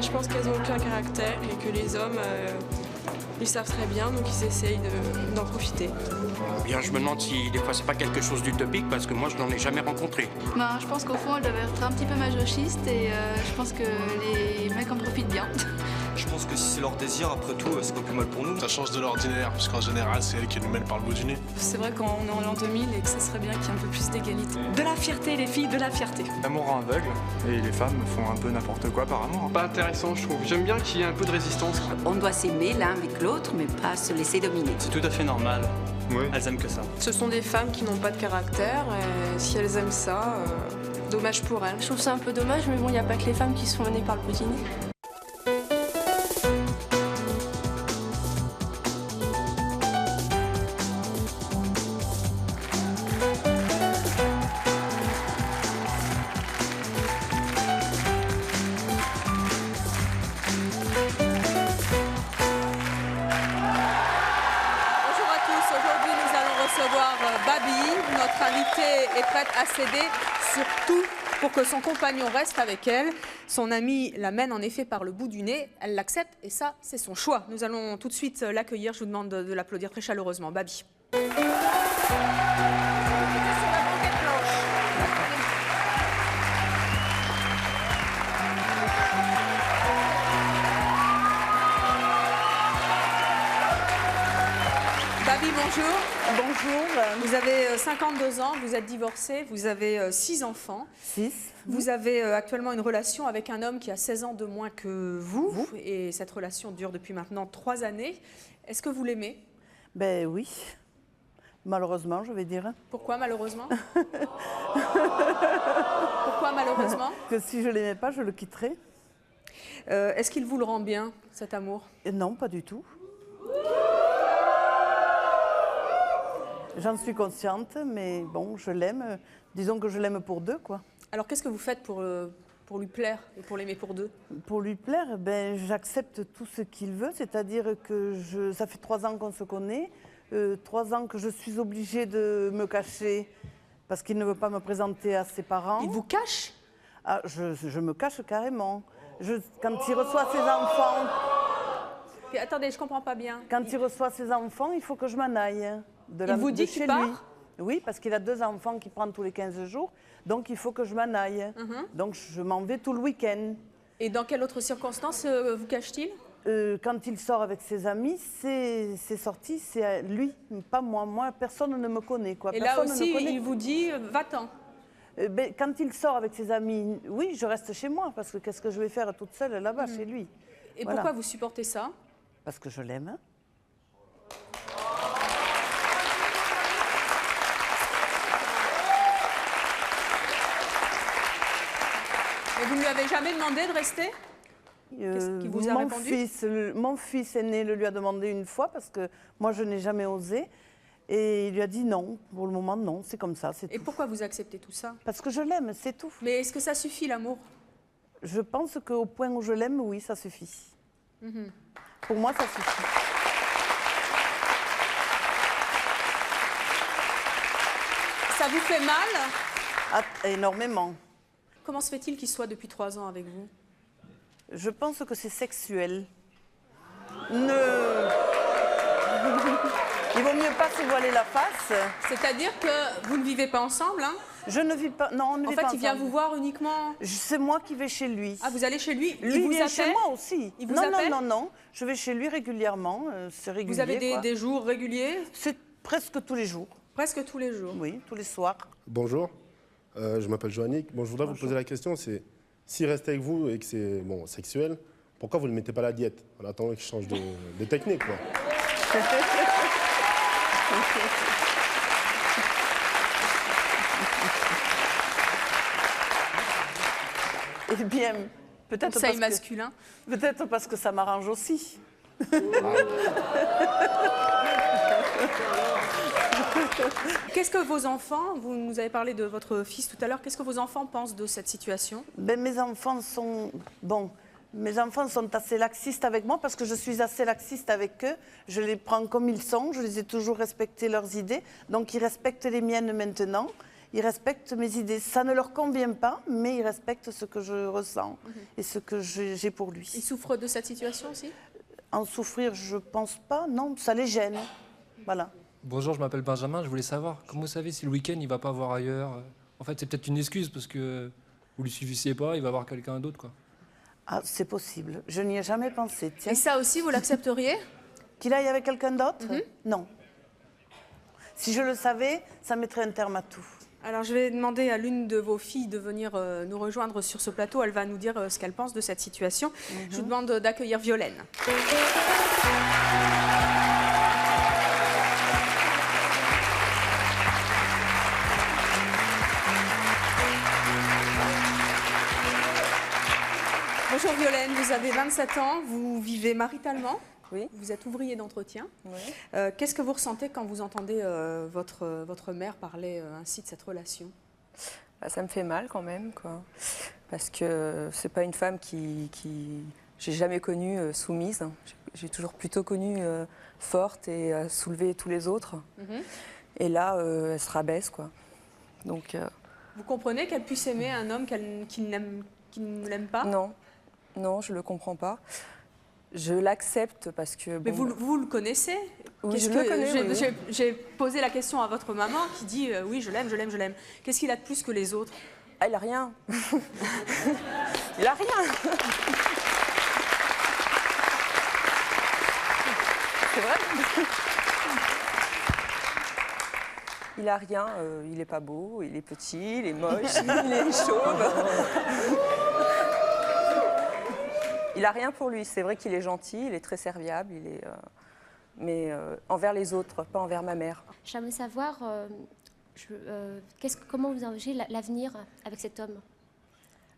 Je pense qu'elles n'ont aucun caractère et que les hommes, ils savent très bien, donc ils essayent d'en profiter. Bien, je me demande si des fois c'est pas quelque chose d'utopique parce que moi je n'en ai jamais rencontré. Ben, je pense qu'au fond elles doivent être un petit peu masochistes et je pense que les mecs en profitent bien. Je pense que si c'est leur désir, après tout, c'est pas plus mal pour nous. Ça change de l'ordinaire, parce qu'en général, c'est elle qui nous mène par le bout du nez. C'est vrai qu'on est en l'an 2000 et que ça serait bien qu'il y ait un peu plus d'égalité. De la fierté, les filles, de la fierté. L'amour rend aveugle, et les femmes font un peu n'importe quoi par amour. Pas intéressant, je trouve. J'aime bien qu'il y ait un peu de résistance. On doit s'aimer l'un avec l'autre, mais pas se laisser dominer. C'est tout à fait normal. Oui. Elles aiment que ça. Ce sont des femmes qui n'ont pas de caractère et si elles aiment ça, dommage pour elles. Je trouve ça un peu dommage, mais bon, il n'y a pas que les femmes qui se font mener par le bout du nez. Babi, notre invitée est prête à céder, surtout pour que son compagnon reste avec elle. Son amie l'amène en effet par le bout du nez, elle l'accepte et ça, c'est son choix. Nous allons tout de suite l'accueillir, je vous demande de l'applaudir très chaleureusement. Babi. Babi, bonjour. Bonjour. Vous avez 52 ans, vous êtes divorcée, vous avez 6 enfants. 6. Vous avez actuellement une relation avec un homme qui a 16 ans de moins que vous. Et cette relation dure depuis maintenant 3 années. Est-ce que vous l'aimez? Ben oui. Malheureusement, je vais dire. Pourquoi malheureusement? Pourquoi malheureusement? Que si je ne l'aimais pas, je le quitterais. Est-ce qu'il vous le rend bien, cet amour? Non, pas du tout. J'en suis consciente, mais bon, je l'aime. Disons que je l'aime pour deux, quoi. Alors, qu'est-ce que vous faites pour lui plaire et pour l'aimer pour deux? Pour lui plaire, ben, j'accepte tout ce qu'il veut, c'est-à-dire que ça fait 3 ans qu'on se connaît, 3 ans que je suis obligée de me cacher parce qu'il ne veut pas me présenter à ses parents. Il vous cache? Ah, je me cache carrément. Quand il reçoit ses enfants... Puis, attendez, je ne comprends pas bien. Quand il reçoit ses enfants, il faut que je m'en aille. Il vous dit qu'il part? Oui, parce qu'il a 2 enfants qu'il prend tous les 15 jours, donc il faut que je m'en aille. Donc je m'en vais tout le week-end. Et dans quelle autre circonstance vous cache-t-il? Quand il sort avec ses amis, c'est sorti, c'est lui, pas moi. Moi, personne ne me connaît, quoi. Et Personne là aussi, ne connaît. il vous dit va-t'en. Quand il sort avec ses amis, oui, je reste chez moi, parce que qu'est-ce que je vais faire toute seule là-bas, chez lui? Et voilà. Pourquoi vous supportez ça? Parce que je l'aime. Et vous ne lui avez jamais demandé de rester? Qu'est-ce qu'il vous a répondu? Mon fils aîné le lui a demandé une fois, parce que moi, je n'ai jamais osé. Et il lui a dit non, pour le moment, non, c'est comme ça, c'est tout. Et pourquoi vous acceptez tout ça? Parce que je l'aime, c'est tout. Mais est-ce que ça suffit, l'amour? Je pense qu'au point où je l'aime, oui, ça suffit. Pour moi, ça suffit. Ça vous fait mal? Ah, énormément. Comment se fait-il qu'il soit depuis 3 ans avec vous? Je pense que c'est sexuel. Il vaut mieux pas se voiler la face. C'est-à-dire que vous ne vivez pas ensemble, hein? Je ne vis pas. Non, on ne vit pas ensemble. En fait, il vient vous voir uniquement. C'est moi qui vais chez lui. Ah, vous allez chez lui? Lui, il vient chez moi aussi. Il vous appelle? Non. Je vais chez lui régulièrement. C'est régulier. Vous avez des jours réguliers? C'est presque tous les jours. Presque tous les jours? Oui, tous les soirs. Bonjour, je m'appelle Joannick. Bon, je voudrais vous poser la question, c'est s'il reste avec vous et que c'est sexuel, pourquoi vous ne mettez pas la diète en attendant qu'il change de technique, quoi? Eh bien, peut-être conseil masculin. Peut-être parce que ça m'arrange aussi. Qu'est-ce que vos enfants, vous nous avez parlé de votre fils tout à l'heure, qu'est-ce que vos enfants pensent de cette situation? Mes enfants sont... Bon, mes enfants sont assez laxistes avec moi parce que je suis assez laxiste avec eux. Je les prends comme ils sont, je les ai toujours respecté leurs idées. Donc ils respectent les miennes maintenant. ils respectent mes idées. Ça ne leur convient pas, mais ils respectent ce que je ressens et ce que j'ai pour lui. Ils souffrent de cette situation aussi? En souffrir, je pense pas, non, ça les gêne. Voilà. Bonjour, je m'appelle Benjamin, je voulais savoir, comment vous savez si le week-end il va pas voir ailleurs? En fait, c'est peut-être une excuse parce que vous lui suffissiez pas, il va voir quelqu'un d'autre, quoi. Ah, c'est possible, je n'y ai jamais pensé. Tiens. Et ça aussi, vous l'accepteriez? Qu'il aille avec quelqu'un d'autre? Non. Si je le savais, ça mettrait un terme à tout. Alors, je vais demander à l'une de vos filles de venir nous rejoindre sur ce plateau. Elle va nous dire ce qu'elle pense de cette situation. Je vous demande d'accueillir Violaine. Bonjour Violaine, vous avez 27 ans, vous vivez maritalement. Oui. Vous êtes ouvrier d'entretien. Oui. Qu'est-ce que vous ressentez quand vous entendez votre mère parler ainsi de cette relation? Bah, ça me fait mal quand même, quoi. Parce que c'est pas une femme qui j'ai jamais connue soumise. J'ai toujours plutôt connue forte et soulever tous les autres. Et là, elle se rabaisse, quoi. Donc. Vous comprenez qu'elle puisse aimer un homme qui ne l'aime pas? Non, non, je le comprends pas. Je l'accepte parce que... Mais bon, vous le connaissez? Oui, je le connais, oui. J'ai posé la question à votre maman qui dit oui, je l'aime, je l'aime, je l'aime. Qu'est-ce qu'il a de plus que les autres? Ah, il a rien. Il a rien. C'est vrai. Il a rien, il est pas beau, il est petit, il est moche, il est chauve. Il a rien pour lui. C'est vrai qu'il est gentil, il est très serviable, mais envers les autres, pas envers ma mère. J'aimerais savoir comment vous envisagez l'avenir avec cet homme?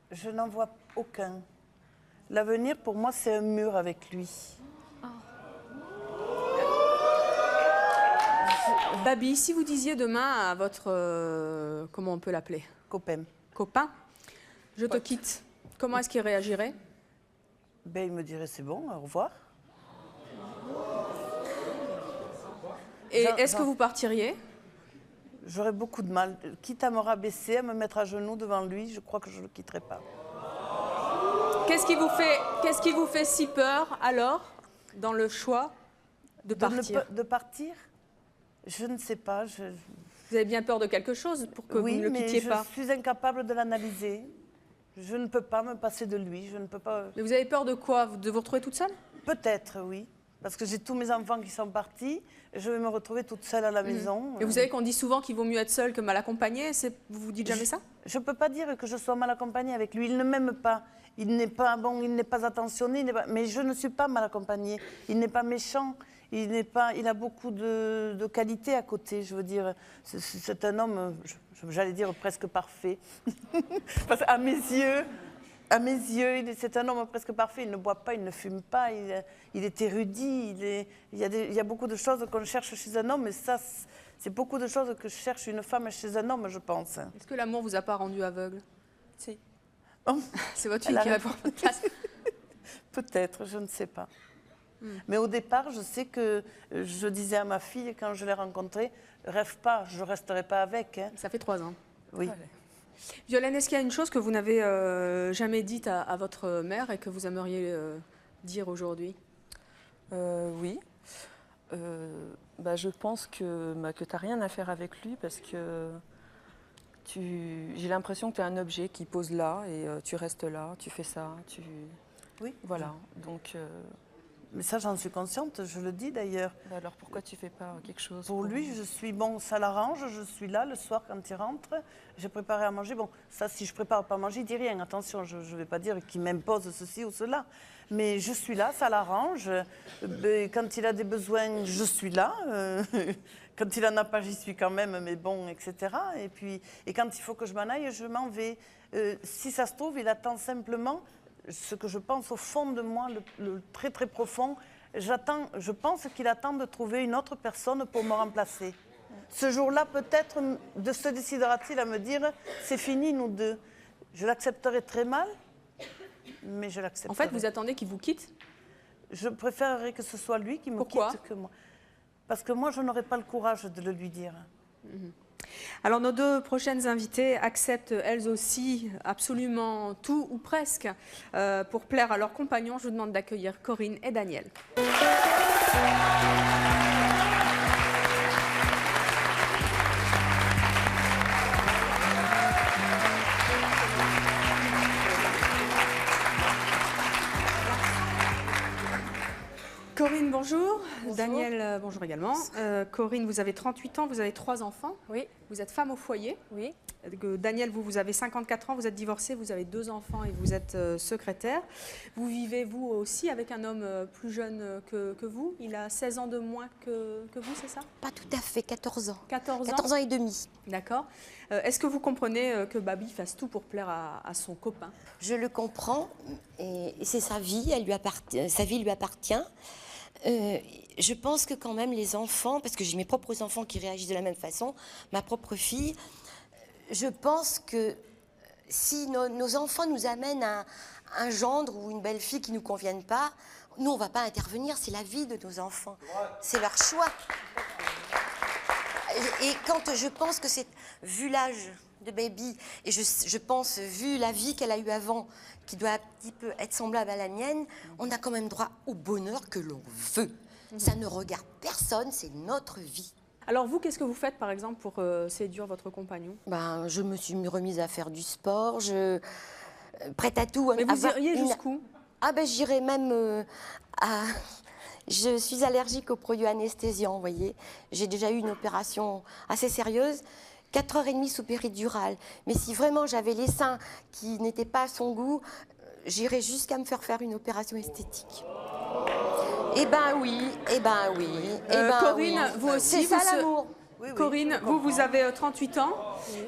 Je n'en vois aucun. L'avenir, pour moi, c'est un mur avec lui. Babi, si vous disiez demain à votre... comment on peut l'appeler? Copain. Copain, je te quitte. Comment est-ce qu'il réagirait? Ben, il me dirait c'est bon, au revoir. Et est-ce que vous partiriez? J'aurais beaucoup de mal. Quitte à me rabaisser, à me mettre à genoux devant lui, je crois que je ne le quitterai pas. Qu'est-ce qui vous fait si peur alors dans le choix de partir? De partir? Je ne sais pas. Vous avez bien peur de quelque chose pour que vous ne le quittiez pas? Oui, mais je suis incapable de l'analyser. Je ne peux pas me passer de lui. Je ne peux pas... Mais vous avez peur de quoi? De vous retrouver toute seule? Peut-être, oui. Parce que j'ai tous mes enfants qui sont partis. Et je vais me retrouver toute seule à la maison. Et vous savez qu'on dit souvent qu'il vaut mieux être seul que mal accompagné. Vous vous dites jamais ça? Je ne peux pas dire que je sois mal accompagnée avec lui. Il ne m'aime pas. Il n'est pas bon, il n'est pas attentionné. Mais je ne suis pas mal accompagnée. Il n'est pas méchant. Il a beaucoup de qualités à côté. Je veux dire, c'est un homme, j'allais dire presque parfait. Parce qu'à mes yeux, c'est un homme presque parfait. Il ne boit pas, il ne fume pas, il est érudit. Il y a beaucoup de choses qu'on cherche chez un homme, et ça, c'est beaucoup de choses que cherche une femme chez un homme, je pense. Est-ce que l'amour vous a pas rendu aveugle? Si. C'est votre fille qui répond à votre place. Peut-être, je ne sais pas. Mais au départ, je sais que je disais à ma fille, quand je l'ai rencontrée, rêve pas, je ne resterai pas avec. Hein. Ça fait 3 ans. Oui. Violaine, est-ce qu'il y a une chose que vous n'avez jamais dite à votre mère et que vous aimeriez dire aujourd'hui? Oui. Je pense que tu n'as rien à faire avec lui parce que j'ai l'impression que tu es un objet qui pose là et tu restes là, tu fais ça. Oui. Voilà. Donc... Mais ça, j'en suis consciente, je le dis d'ailleurs. Alors pourquoi tu ne fais pas quelque chose pour lui? Je suis, bon, ça l'arrange, je suis là le soir quand il rentre, j'ai préparé à manger. Bon, ça, si je prépare pas à manger, il dit rien, attention, je ne vais pas dire qu'il m'impose ceci ou cela. Mais je suis là, ça l'arrange. Quand il a des besoins, je suis là. Quand il n'en a pas, j'y suis quand même, mais bon, etc. Et quand il faut que je m'en aille, je m'en vais. Si ça se trouve, il attend simplement... Ce que je pense au fond de moi, le très très profond, je pense qu'il attend de trouver une autre personne pour me remplacer. Ce jour-là, peut-être, se décidera-t-il à me dire « c'est fini, nous deux ». Je l'accepterai très mal, mais je l'accepterai. En fait, vous attendez qu'il vous quitte? Je préférerais que ce soit lui qui me quitte que moi. Parce que moi, je n'aurais pas le courage de le lui dire. Alors nos deux prochaines invitées acceptent elles aussi absolument tout ou presque pour plaire à leurs compagnons. Je vous demande d'accueillir Corinne et Daniel. Corinne, bonjour. Daniel, bonjour également. Corinne, vous avez 38 ans, vous avez 3 enfants. Oui. Vous êtes femme au foyer. Oui. Daniel, vous avez 54 ans, vous êtes divorcé, vous avez 2 enfants et vous êtes secrétaire. Vous vivez, vous aussi, avec un homme plus jeune que vous. Il a 16 ans de moins que vous, c'est ça? Pas tout à fait, 14 ans. 14 ans 14 ans et demi. D'accord. Est-ce que vous comprenez que Babi fasse tout pour plaire à son copain? Je le comprends, et c'est sa vie, sa vie lui appartient. Je pense que quand même les enfants, parce que j'ai mes propres enfants qui réagissent de la même façon, ma propre fille, je pense que si nos enfants nous amènent un gendre ou une belle-fille qui ne nous conviennent pas, nous on ne va pas intervenir, c'est la vie de nos enfants, c'est leur choix. Et quand je pense que c'est, vu l'âge de Baby, et je pense, vu la vie qu'elle a eue avant, qui doit un petit peu être semblable à la mienne, on a quand même droit au bonheur que l'on veut. Ça ne regarde personne, c'est notre vie. Alors vous, qu'est-ce que vous faites par exemple pour séduire votre compagnon? Je me suis remise à faire du sport, prête à tout. Mais vous iriez jusqu'où? J'irais même à... Je suis allergique aux produits anesthésiants, vous voyez. J'ai déjà eu une opération assez sérieuse. 4h30 sous péridurale. Mais si vraiment j'avais les seins qui n'étaient pas à son goût, j'irais jusqu'à me faire une opération esthétique. Eh ben oui. Corinne, oui. vous aussi, c'est ça l'amour. Corinne, vous avez 38 ans.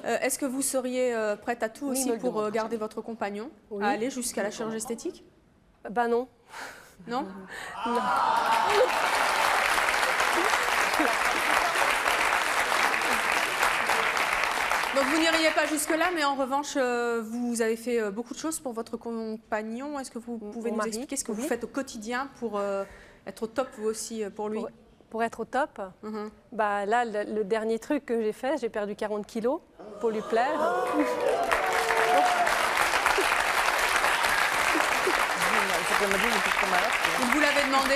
Est-ce que vous seriez prête à tout aussi pour garder votre compagnon, à aller jusqu'à la chirurgie esthétique? Non. Non? Non. Donc vous n'iriez pas jusque-là, mais en revanche, vous avez fait beaucoup de choses pour votre compagnon. Est-ce que vous pouvez nous expliquer ce que vous faites au quotidien pour être au top, vous aussi, pour lui? Pour être au top, là, le dernier truc que j'ai fait, j'ai perdu 40 kilos pour lui plaire. Vous l'avez demandé?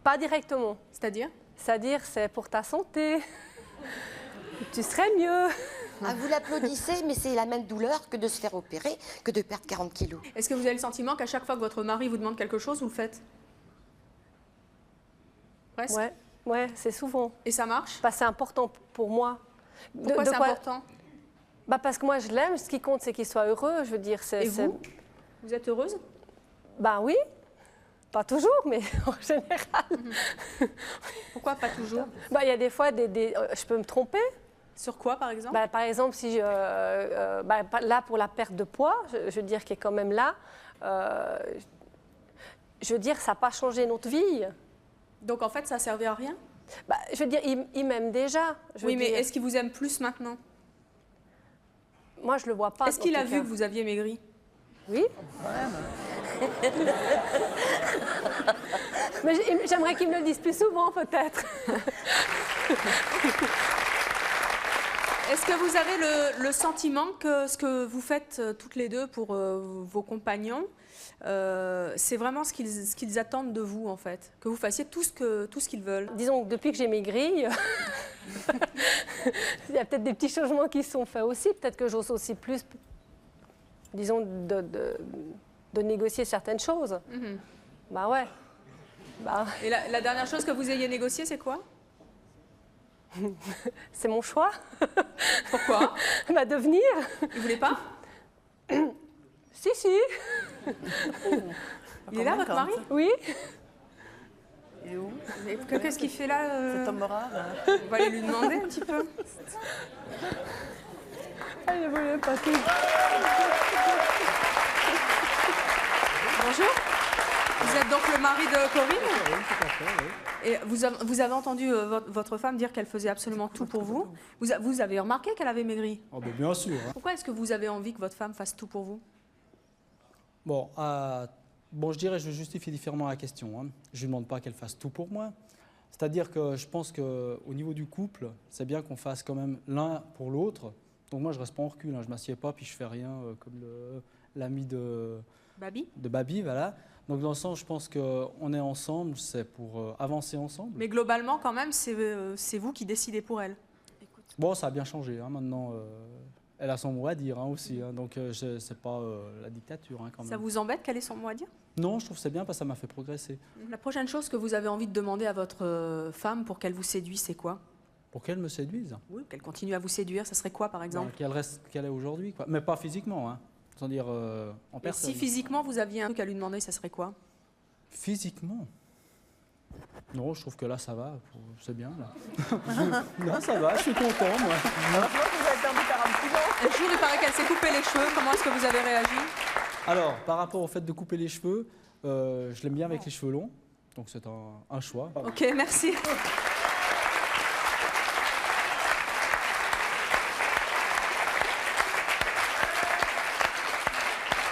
Pas directement. C'est-à-dire? C'est-à-dire, c'est pour ta santé. Tu serais mieux. Vous l'applaudissez, mais c'est la même douleur que de se faire opérer, que de perdre 40 kilos. Est-ce que vous avez le sentiment qu'à chaque fois que votre mari vous demande quelque chose, vous le faites? Presque? Ouais, c'est souvent. Et ça marche? C'est important pour moi. Pourquoi c'est important? Parce que moi, je l'aime. Ce qui compte, c'est qu'il soit heureux. Je veux dire, Et vous êtes heureuse? Oui. Pas toujours, mais en général. Pourquoi pas toujours? Il y a des fois, je peux me tromper. Sur quoi, par exemple? Par exemple, si là, pour la perte de poids, je veux dire, qui est quand même là, je veux dire, ça n'a pas changé notre vie. Donc, en fait, ça ne servait à rien? Je veux dire, il m'aime déjà. Mais est-ce qu'il vous aime plus maintenant? Moi, je ne le vois pas. Est-ce qu'il a vu que vous aviez maigri? Oui. Mais j'aimerais qu'il me le dise plus souvent, peut-être. Est-ce que vous avez le sentiment que ce que vous faites toutes les deux pour vos compagnons, c'est vraiment ce qu'ils attendent de vous, en fait? Que vous fassiez tout ce qu'ils veulent? Disons que depuis que j'ai maigri, il y a peut-être des petits changements qui se sont faits aussi. Peut-être que j'ose aussi plus, disons, de négocier certaines choses. Ouais. Et la dernière chose que vous ayez négociée, c'est quoi? C'est mon choix. Pourquoi? De venir. Il voulait pas? Si. Il est là, votre mari? Oui. Il est où? Qu'est-ce qu'il fait là? Cet homme rare. On va aller lui demander un petit peu. Il ne voulait pas tout. Bonjour. Vous êtes donc le mari de Corinne? Oui, tout à fait, oui. Et vous avez entendu votre femme dire qu'elle faisait absolument tout pour vous. Vous avez remarqué qu'elle avait maigri? Bien sûr. Pourquoi est-ce que vous avez envie que votre femme fasse tout pour vous? Bon, je dirais, je justifie différemment la question. Je ne lui demande pas qu'elle fasse tout pour moi. C'est-à-dire que je pense qu'au niveau du couple, c'est bien qu'on fasse quand même l'un pour l'autre. Donc moi, je reste pas en recul, hein, je m'assieds pas puis je fais rien comme l'ami de Babi, voilà. Donc dans le sens, je pense qu'on est ensemble, c'est pour avancer ensemble. Mais globalement, quand même, c'est vous qui décidez pour elle. Bon, ça a bien changé, hein, maintenant. Elle a son mot à dire, hein, aussi, hein, donc c'est pas la dictature, hein, quand même. Ça vous embête qu'elle ait son mot à dire? Non, je trouve que c'est bien parce que ça m'a fait progresser. La prochaine chose que vous avez envie de demander à votre femme pour qu'elle vous séduise, c'est quoi? Pour qu'elle me séduise? Oui, qu'elle continue à vous séduire, ça serait quoi, par exemple? Qu'elle reste qu'elle est aujourd'hui, quoi. Mais pas physiquement, hein, sans dire en Et personne. si physiquement, vous aviez un truc à lui demander, ça serait quoi? Physiquement? Non, je trouve que là, ça va, c'est bien, là. Là, ça va, je suis content, moi. Un jour, il paraît qu'elle s'est coupé les cheveux, comment est-ce que vous avez réagi? Alors, par rapport au fait de couper les cheveux, je l'aime bien avec les cheveux longs, donc c'est un choix. Ok, merci.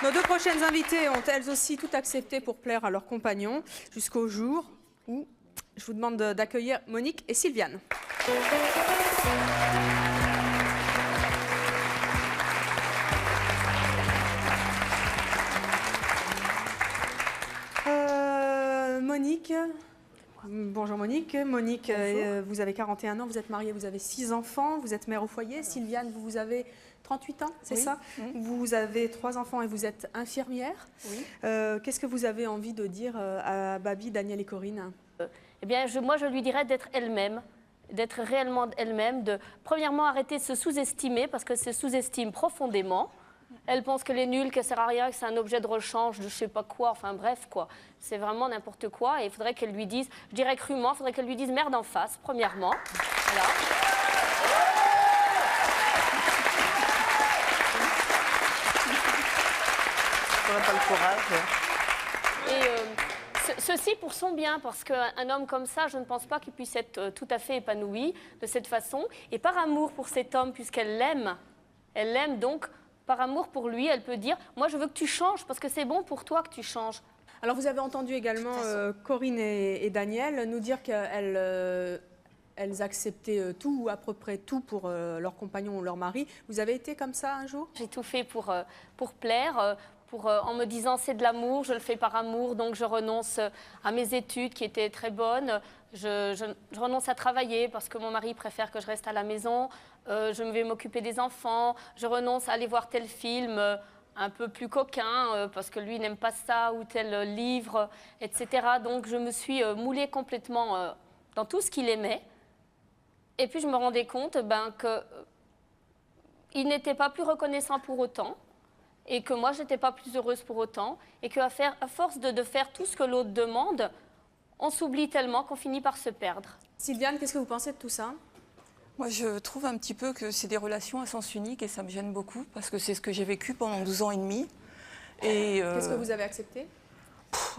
Nos deux prochaines invitées ont elles aussi tout accepté pour plaire à leurs compagnons, jusqu'au jour où je vous demande d'accueillir Monique et Sylviane. Monique, bonjour Monique. Monique, vous avez 41 ans, vous êtes mariée, vous avez 6 enfants, vous êtes mère au foyer. Sylviane, vous avez 38 ans, c'est ça? Vous avez 3 enfants et vous êtes infirmière. Oui. Qu'est-ce que vous avez envie de dire à Babi, Daniel et Corinne? Eh bien, moi, je lui dirais d'être elle-même, d'être réellement elle-même, de premièrement arrêter de se sous-estimer, parce qu'elle se sous-estime profondément. Elle pense qu'elle est nulle, qu'elle ne sert à rien, que c'est un objet de rechange, de je ne sais pas quoi, enfin bref, quoi. C'est vraiment n'importe quoi et il faudrait qu'elle lui dise, je dirais crûment, il faudrait qu'elle lui dise merde en face, premièrement. Voilà. On n'a pas le courage. Et ceci pour son bien, parce qu'un homme comme ça, je ne pense pas qu'il puisse être tout à fait épanoui de cette façon. Et par amour pour cet homme, puisqu'elle l'aime, elle l'aime donc, par amour pour lui, elle peut dire « Moi, je veux que tu changes, parce que c'est bon pour toi que tu changes. » Alors, vous avez entendu également Corinne et Daniel nous dire qu'elles acceptaient tout, ou à peu près tout, pour leur compagnon ou leur mari. Vous avez été comme ça un jour? J'ai tout fait pour plaire, en me disant c'est de l'amour, je le fais par amour, donc je renonce à mes études qui étaient très bonnes. Je renonce à travailler parce que mon mari préfère que je reste à la maison. Je vais m'occuper des enfants. Je renonce à aller voir tel film un peu plus coquin parce que lui n'aime pas ça, ou tel livre, etc. Donc je me suis moulée complètement dans tout ce qu'il aimait. Et puis je me rendais compte qu'il n'était pas plus reconnaissant pour autant, et que moi je n'étais pas plus heureuse pour autant, et qu'à force de faire tout ce que l'autre demande, on s'oublie tellement qu'on finit par se perdre. Sylviane, qu'est-ce que vous pensez de tout ça? Moi, je trouve un petit peu que c'est des relations à sens unique et ça me gêne beaucoup parce que c'est ce que j'ai vécu pendant 12 ans et demi. Qu'est-ce que vous avez accepté?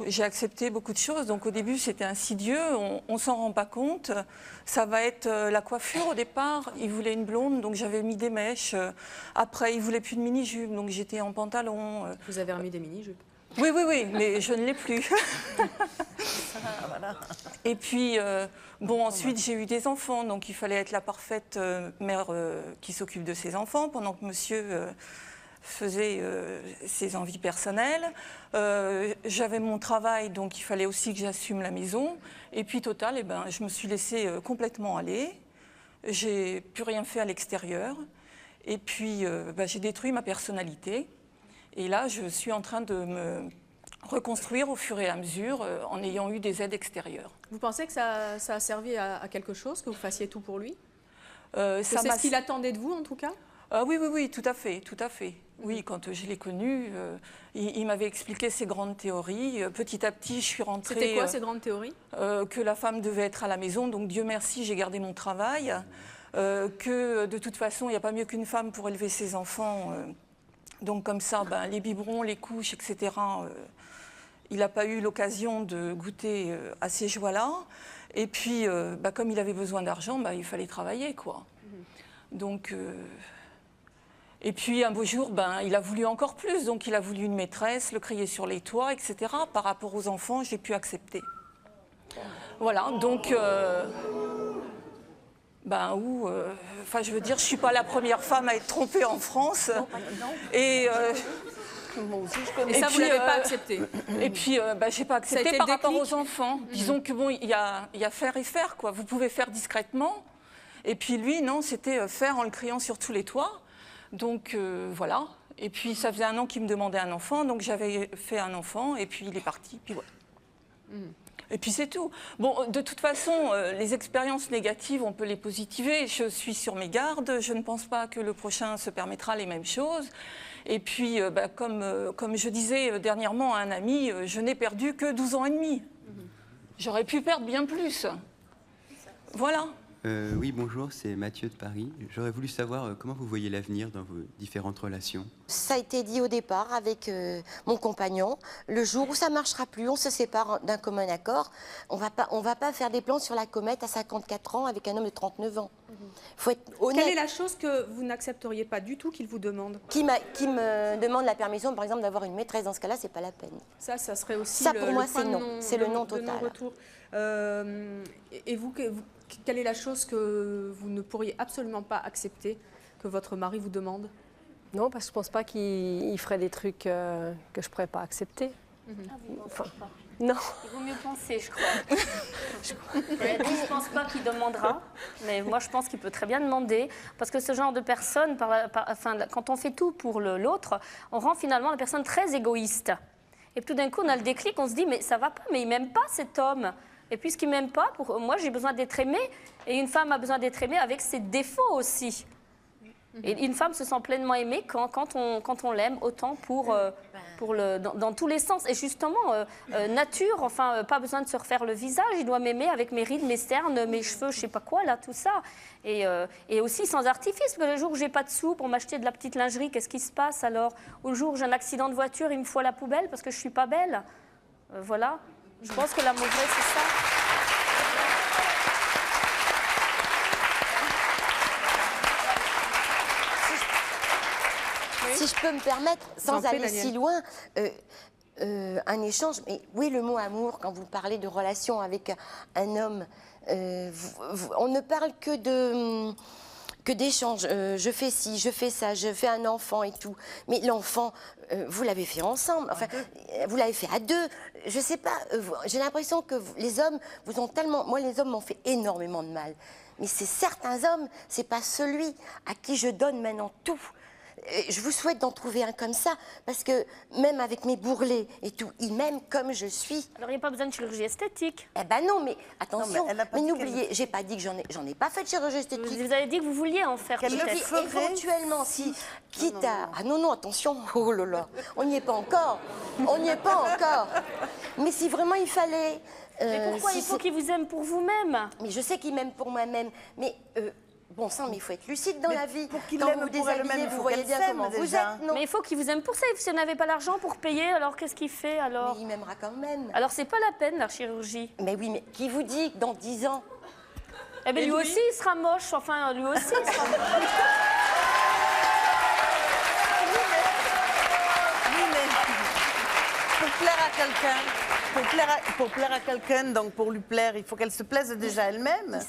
J'ai accepté beaucoup de choses. Donc au début, c'était insidieux, on s'en rend pas compte. Ça va être la coiffure au départ. Il voulait une blonde, donc j'avais mis des mèches. Après, il voulait plus de mini-jupe, donc j'étais en pantalon. Vous avez remis des mini-jupes? Oui, mais je ne l'ai plus. Et puis, ensuite, j'ai eu des enfants, donc il fallait être la parfaite mère qui s'occupe de ses enfants, pendant que monsieur faisait ses envies personnelles. J'avais mon travail, donc il fallait aussi que j'assume la maison. Et puis, total, je me suis laissée complètement aller. J'ai plus rien fait à l'extérieur. Et puis, j'ai détruit ma personnalité. Et là, je suis en train de me reconstruire au fur et à mesure en ayant eu des aides extérieures. Vous pensez que ça a servi à quelque chose, que vous fassiez tout pour lui? C'est ce qu'il attendait de vous, en tout cas? Oui, tout à fait, tout à fait. Oui, quand je l'ai connu, il m'avait expliqué ses grandes théories. Petit à petit, je suis rentrée... C'était quoi, ces grandes théories? Que la femme devait être à la maison, donc Dieu merci, j'ai gardé mon travail. Que de toute façon, il n'y a pas mieux qu'une femme pour élever ses enfants. Donc comme ça, les biberons, les couches, etc., il n'a pas eu l'occasion de goûter à ces joies-là. Et puis, comme il avait besoin d'argent, il fallait travailler, quoi. Donc, et puis un beau jour, il a voulu encore plus. Donc il a voulu une maîtresse, le crier sur les toits, etc. Par rapport aux enfants, j'ai pu accepter. Voilà, donc, enfin, je veux dire, je ne suis pas la première femme à être trompée en France. Et ça, vous ne l'avez pas accepté. Et puis, je n'ai pas accepté par rapport aux enfants. Disons que bon, il y a faire et faire, quoi. Vous pouvez faire discrètement. Et puis lui, non, c'était faire en le criant sur tous les toits. Donc, voilà. Et puis, ça faisait 1 an qu'il me demandait un enfant. Donc, j'avais fait un enfant. Et puis, il est parti. Puis voilà. Et puis c'est tout. Bon, de toute façon, les expériences négatives, on peut les positiver. Je suis sur mes gardes. Je ne pense pas que le prochain se permettra les mêmes choses. Et puis, comme je disais dernièrement à un ami, je n'ai perdu que 12 ans et demi. J'aurais pu perdre bien plus. Voilà. Oui, bonjour, c'est Mathieu de Paris. J'aurais voulu savoir comment vous voyez l'avenir dans vos différentes relations. Ça a été dit au départ avec mon compagnon. Le jour où ça ne marchera plus, on se sépare d'un commun accord. On va pas faire des plans sur la comète à 54 ans avec un homme de 39 ans. Faut être honnête. Quelle est la chose que vous n'accepteriez pas du tout qu'il vous demande? Qui me demande la permission, par exemple, d'avoir une maîtresse. Dans ce cas-là, c'est pas la peine. Ça serait aussi ça, pour moi, c'est non. C'est le non total. Et vous, quelle est la chose que vous ne pourriez absolument pas accepter que votre mari vous demande? Non, parce que je ne pense pas qu'il ferait des trucs que je ne pourrais pas accepter. Enfin, non. Il vaut mieux penser, je crois. Je ne pense pas qu'il demandera, mais moi je pense qu'il peut très bien demander, parce que ce genre de personne, quand on fait tout pour l'autre, on rend finalement la personne très égoïste. Et tout d'un coup, on a le déclic, on se dit, mais ça va pas, mais il m'aime pas cet homme. Et puisqu'il m'aime pas, moi j'ai besoin d'être aimée, et une femme a besoin d'être aimée avec ses défauts aussi. Et une femme se sent pleinement aimée quand on l'aime, autant dans tous les sens. Et justement, nature, enfin, pas besoin de se refaire le visage, il doit m'aimer avec mes rides, mes cernes, mes cheveux, je sais pas quoi, là, tout ça. Et aussi sans artifice, parce que le jour où j'ai pas de sous pour m'acheter de la petite lingerie, qu'est-ce qui se passe alors? Ou le jour où j'ai un accident de voiture, il me faut à la poubelle parce que je suis pas belle. Voilà. Je pense que l'amour vrai, c'est ça. Si je peux me permettre, sans aller si loin, un échange, mais oui, le mot amour, quand vous parlez de relation avec un homme, on ne parle que d'échanges. Je fais ci, je fais ça, je fais un enfant et tout. Mais l'enfant, vous l'avez fait ensemble, enfin, vous l'avez fait à deux. Je sais pas, j'ai l'impression que les hommes vous ont tellement... Moi, les hommes m'ont fait énormément de mal. Mais c'est certains hommes, c'est pas celui à qui je donne maintenant tout. Je vous souhaite d'en trouver un comme ça, parce que même avec mes bourrelets et tout, il m'aime comme je suis. Alors il n'y a pas besoin de chirurgie esthétique. Eh ben non, mais attention, mais n'oubliez, j'ai pas dit que j'en ai pas fait de chirurgie esthétique. Vous avez dit que vous vouliez en faire peut-être. Éventuellement, si, quitte à... Ah non, attention, oh là là, on n'y est pas encore, on n'y est pas encore. Mais si vraiment il fallait... mais pourquoi il faut qu'il vous aime pour vous-même? Mais je sais qu'il m'aime pour moi-même, mais... Bon sang, mais il faut être lucide dans la vie. Pour qu'il Quand aime vous pour elle-même, vous voyez bien comment vous êtes, non? Mais il faut qu'il vous aime pour ça. Si on n'avait pas l'argent pour payer, alors qu'est-ce qu'il fait alors? Mais il m'aimera quand même. Alors c'est pas la peine la chirurgie. Mais oui, mais qui vous dit que dans 10 ans? Eh bien lui aussi il sera moche. Enfin, lui aussi il sera moche. Oui, mais pour plaire à quelqu'un, donc pour lui plaire, il faut qu'elle se plaise déjà elle-même.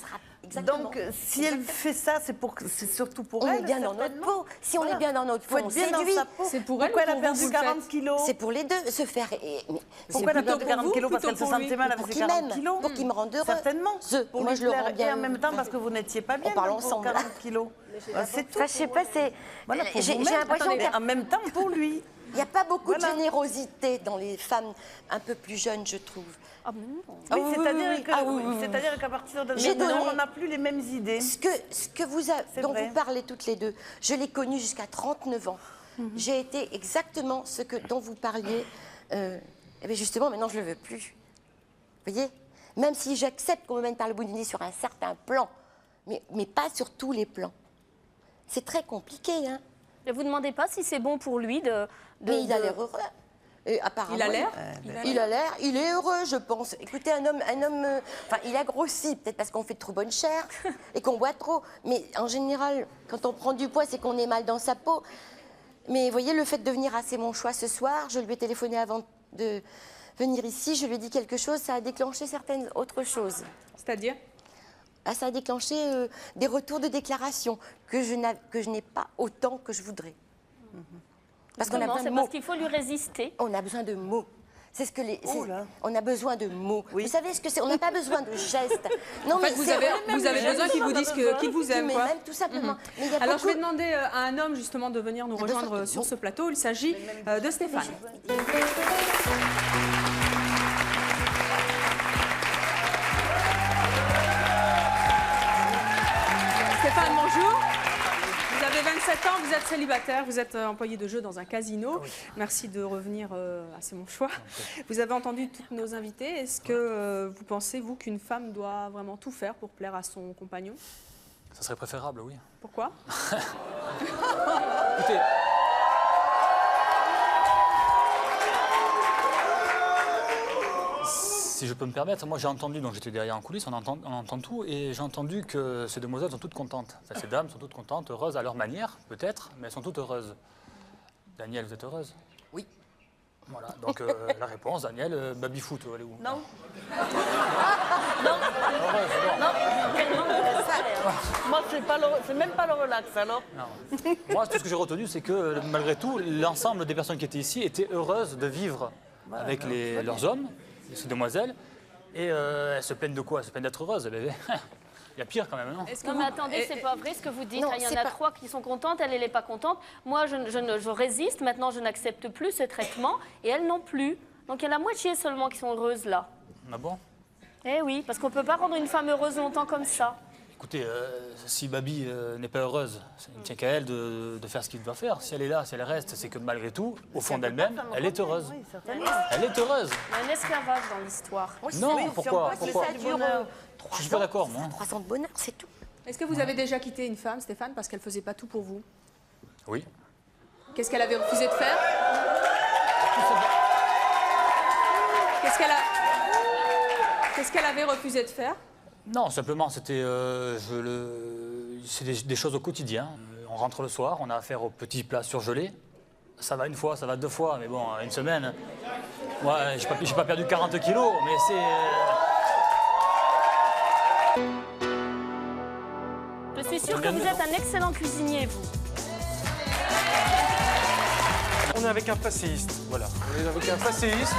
Donc, si elle fait ça, c'est surtout pour elle. On est bien dans notre peau. Si on est bien dans notre peau, on bien dans sa peau. C'est pour elle. Pourquoi elle a perdu 40 kilos? C'est pour les deux, se faire... Pourquoi elle a perdu 40 kilos? Parce qu'elle se sentait mal avec ses 40 kilos. Pour qu'il me rende heureux. Certainement. Pour moi, je le rends bien. Et en même temps, parce que vous n'étiez pas bien. On parle ensemble. 40 kilos. C'est tout. Je sais pas, c'est... J'ai l'impression qu'en même temps, pour lui. Il n'y a pas beaucoup de générosité dans les femmes un peu plus jeunes, je trouve. Oui, c'est-à-dire qu'à partir de maintenant, on n'a plus les mêmes idées. Dont vous parlez toutes les deux, je l'ai connu jusqu'à 39 ans. J'ai été exactement dont vous parliez. Et bien justement, maintenant, je ne le veux plus. Vous voyez? Même si j'accepte qu'on me mène par le bout du nez sur un certain plan, mais pas sur tous les plans. C'est très compliqué, hein. Ne vous demandez pas si c'est bon pour lui de... Mais il a l'air heureux. Et apparemment, il a l'air il est heureux, je pense. Écoutez, un homme enfin, il a grossi, peut-être parce qu'on fait trop bonne chair et qu'on boit trop. Mais en général, quand on prend du poids, c'est qu'on est mal dans sa peau. Mais vous voyez, le fait de venir, c'est mon choix ce soir. Je lui ai téléphoné avant de venir ici, je lui ai dit quelque chose, ça a déclenché certaines autres choses. C'est-à-dire? Ça a déclenché des retours de déclaration que je n'ai pas autant que je voudrais. Parce qu'on a besoin de mots. Parce qu'il faut lui résister. On a besoin de mots. C'est ce que on a besoin de mots. Oui. Vous savez ce que c'est? On n'a pas besoin de gestes. Non, en fait, vous avez besoin qu'ils vous disent qu'ils vous aiment, quoi. Même, tout simplement. Alors, je vais demander à un homme, justement, de venir nous rejoindre sur ce plateau. Il s'agit de Stéphane. Stéphane, bonjour. Vous avez 27 ans, vous êtes célibataire, vous êtes employé de jeu dans un casino. Oui. Merci de revenir à C'est mon choix. Vous avez entendu toutes nos invités. Est-ce que vous pensez, vous, qu'une femme doit vraiment tout faire pour plaire à son compagnon? Ça serait préférable, oui. Pourquoi? Écoutez, si je peux me permettre, moi j'ai entendu, donc j'étais derrière en coulisses, on entend tout, et j'ai entendu que ces demoiselles sont toutes contentes. Enfin, ces dames sont toutes contentes, heureuses à leur manière, peut-être, mais elles sont toutes heureuses. Daniel, vous êtes heureuse? Oui. Voilà, donc la réponse, Daniel, baby-foot, elle est où? Non. Non. Heureuse, non. Moi, c'est même pas le relax, alors. Non. Moi, tout ce que j'ai retenu, c'est que malgré tout, l'ensemble des personnes qui étaient ici étaient heureuses de vivre avec leurs hommes, ces demoiselles, et elles se plaignent de quoi? Elles se plaignent d'être heureuses. Il y a pire quand même, non? Non, mais attendez, c'est pas vrai ce que vous dites. Il y en a 3 qui sont contentes, elle n'est pas contente. Moi, je résiste. Maintenant, je n'accepte plus ce traitement, et elles non plus. Donc, il y a la moitié seulement qui sont heureuses là. Ah bon? Eh oui, parce qu'on ne peut pas rendre une femme heureuse longtemps comme ça. Écoutez, si Babi n'est pas heureuse, il ne tient qu'à elle de faire ce qu'il doit faire. Si elle est là, si elle reste, c'est que malgré tout, au fond d'elle-même, elle est heureuse. Oui, elle est heureuse. Il y a un esclavage dans l'histoire. Non, pourquoi? Ça dure 3 ans. Je suis pas d'accord, moi. 3 ans de bonheur, c'est tout. Est-ce que vous avez déjà quitté une femme, Stéphane, parce qu'elle ne faisait pas tout pour vous? Oui. Qu'est-ce qu'elle avait refusé de faire? Qu'est-ce qu'elle avait refusé de faire? Non, simplement, c'était des choses au quotidien. On rentre le soir, on a affaire aux petits plats surgelés. Ça va une fois, ça va 2 fois, mais bon, une semaine. Ouais, j'ai pas perdu 40 kilos, mais c'est... Je suis sûre que vous êtes un excellent cuisinier, vous. On est avec un facéiste, voilà. On est avec un facéiste.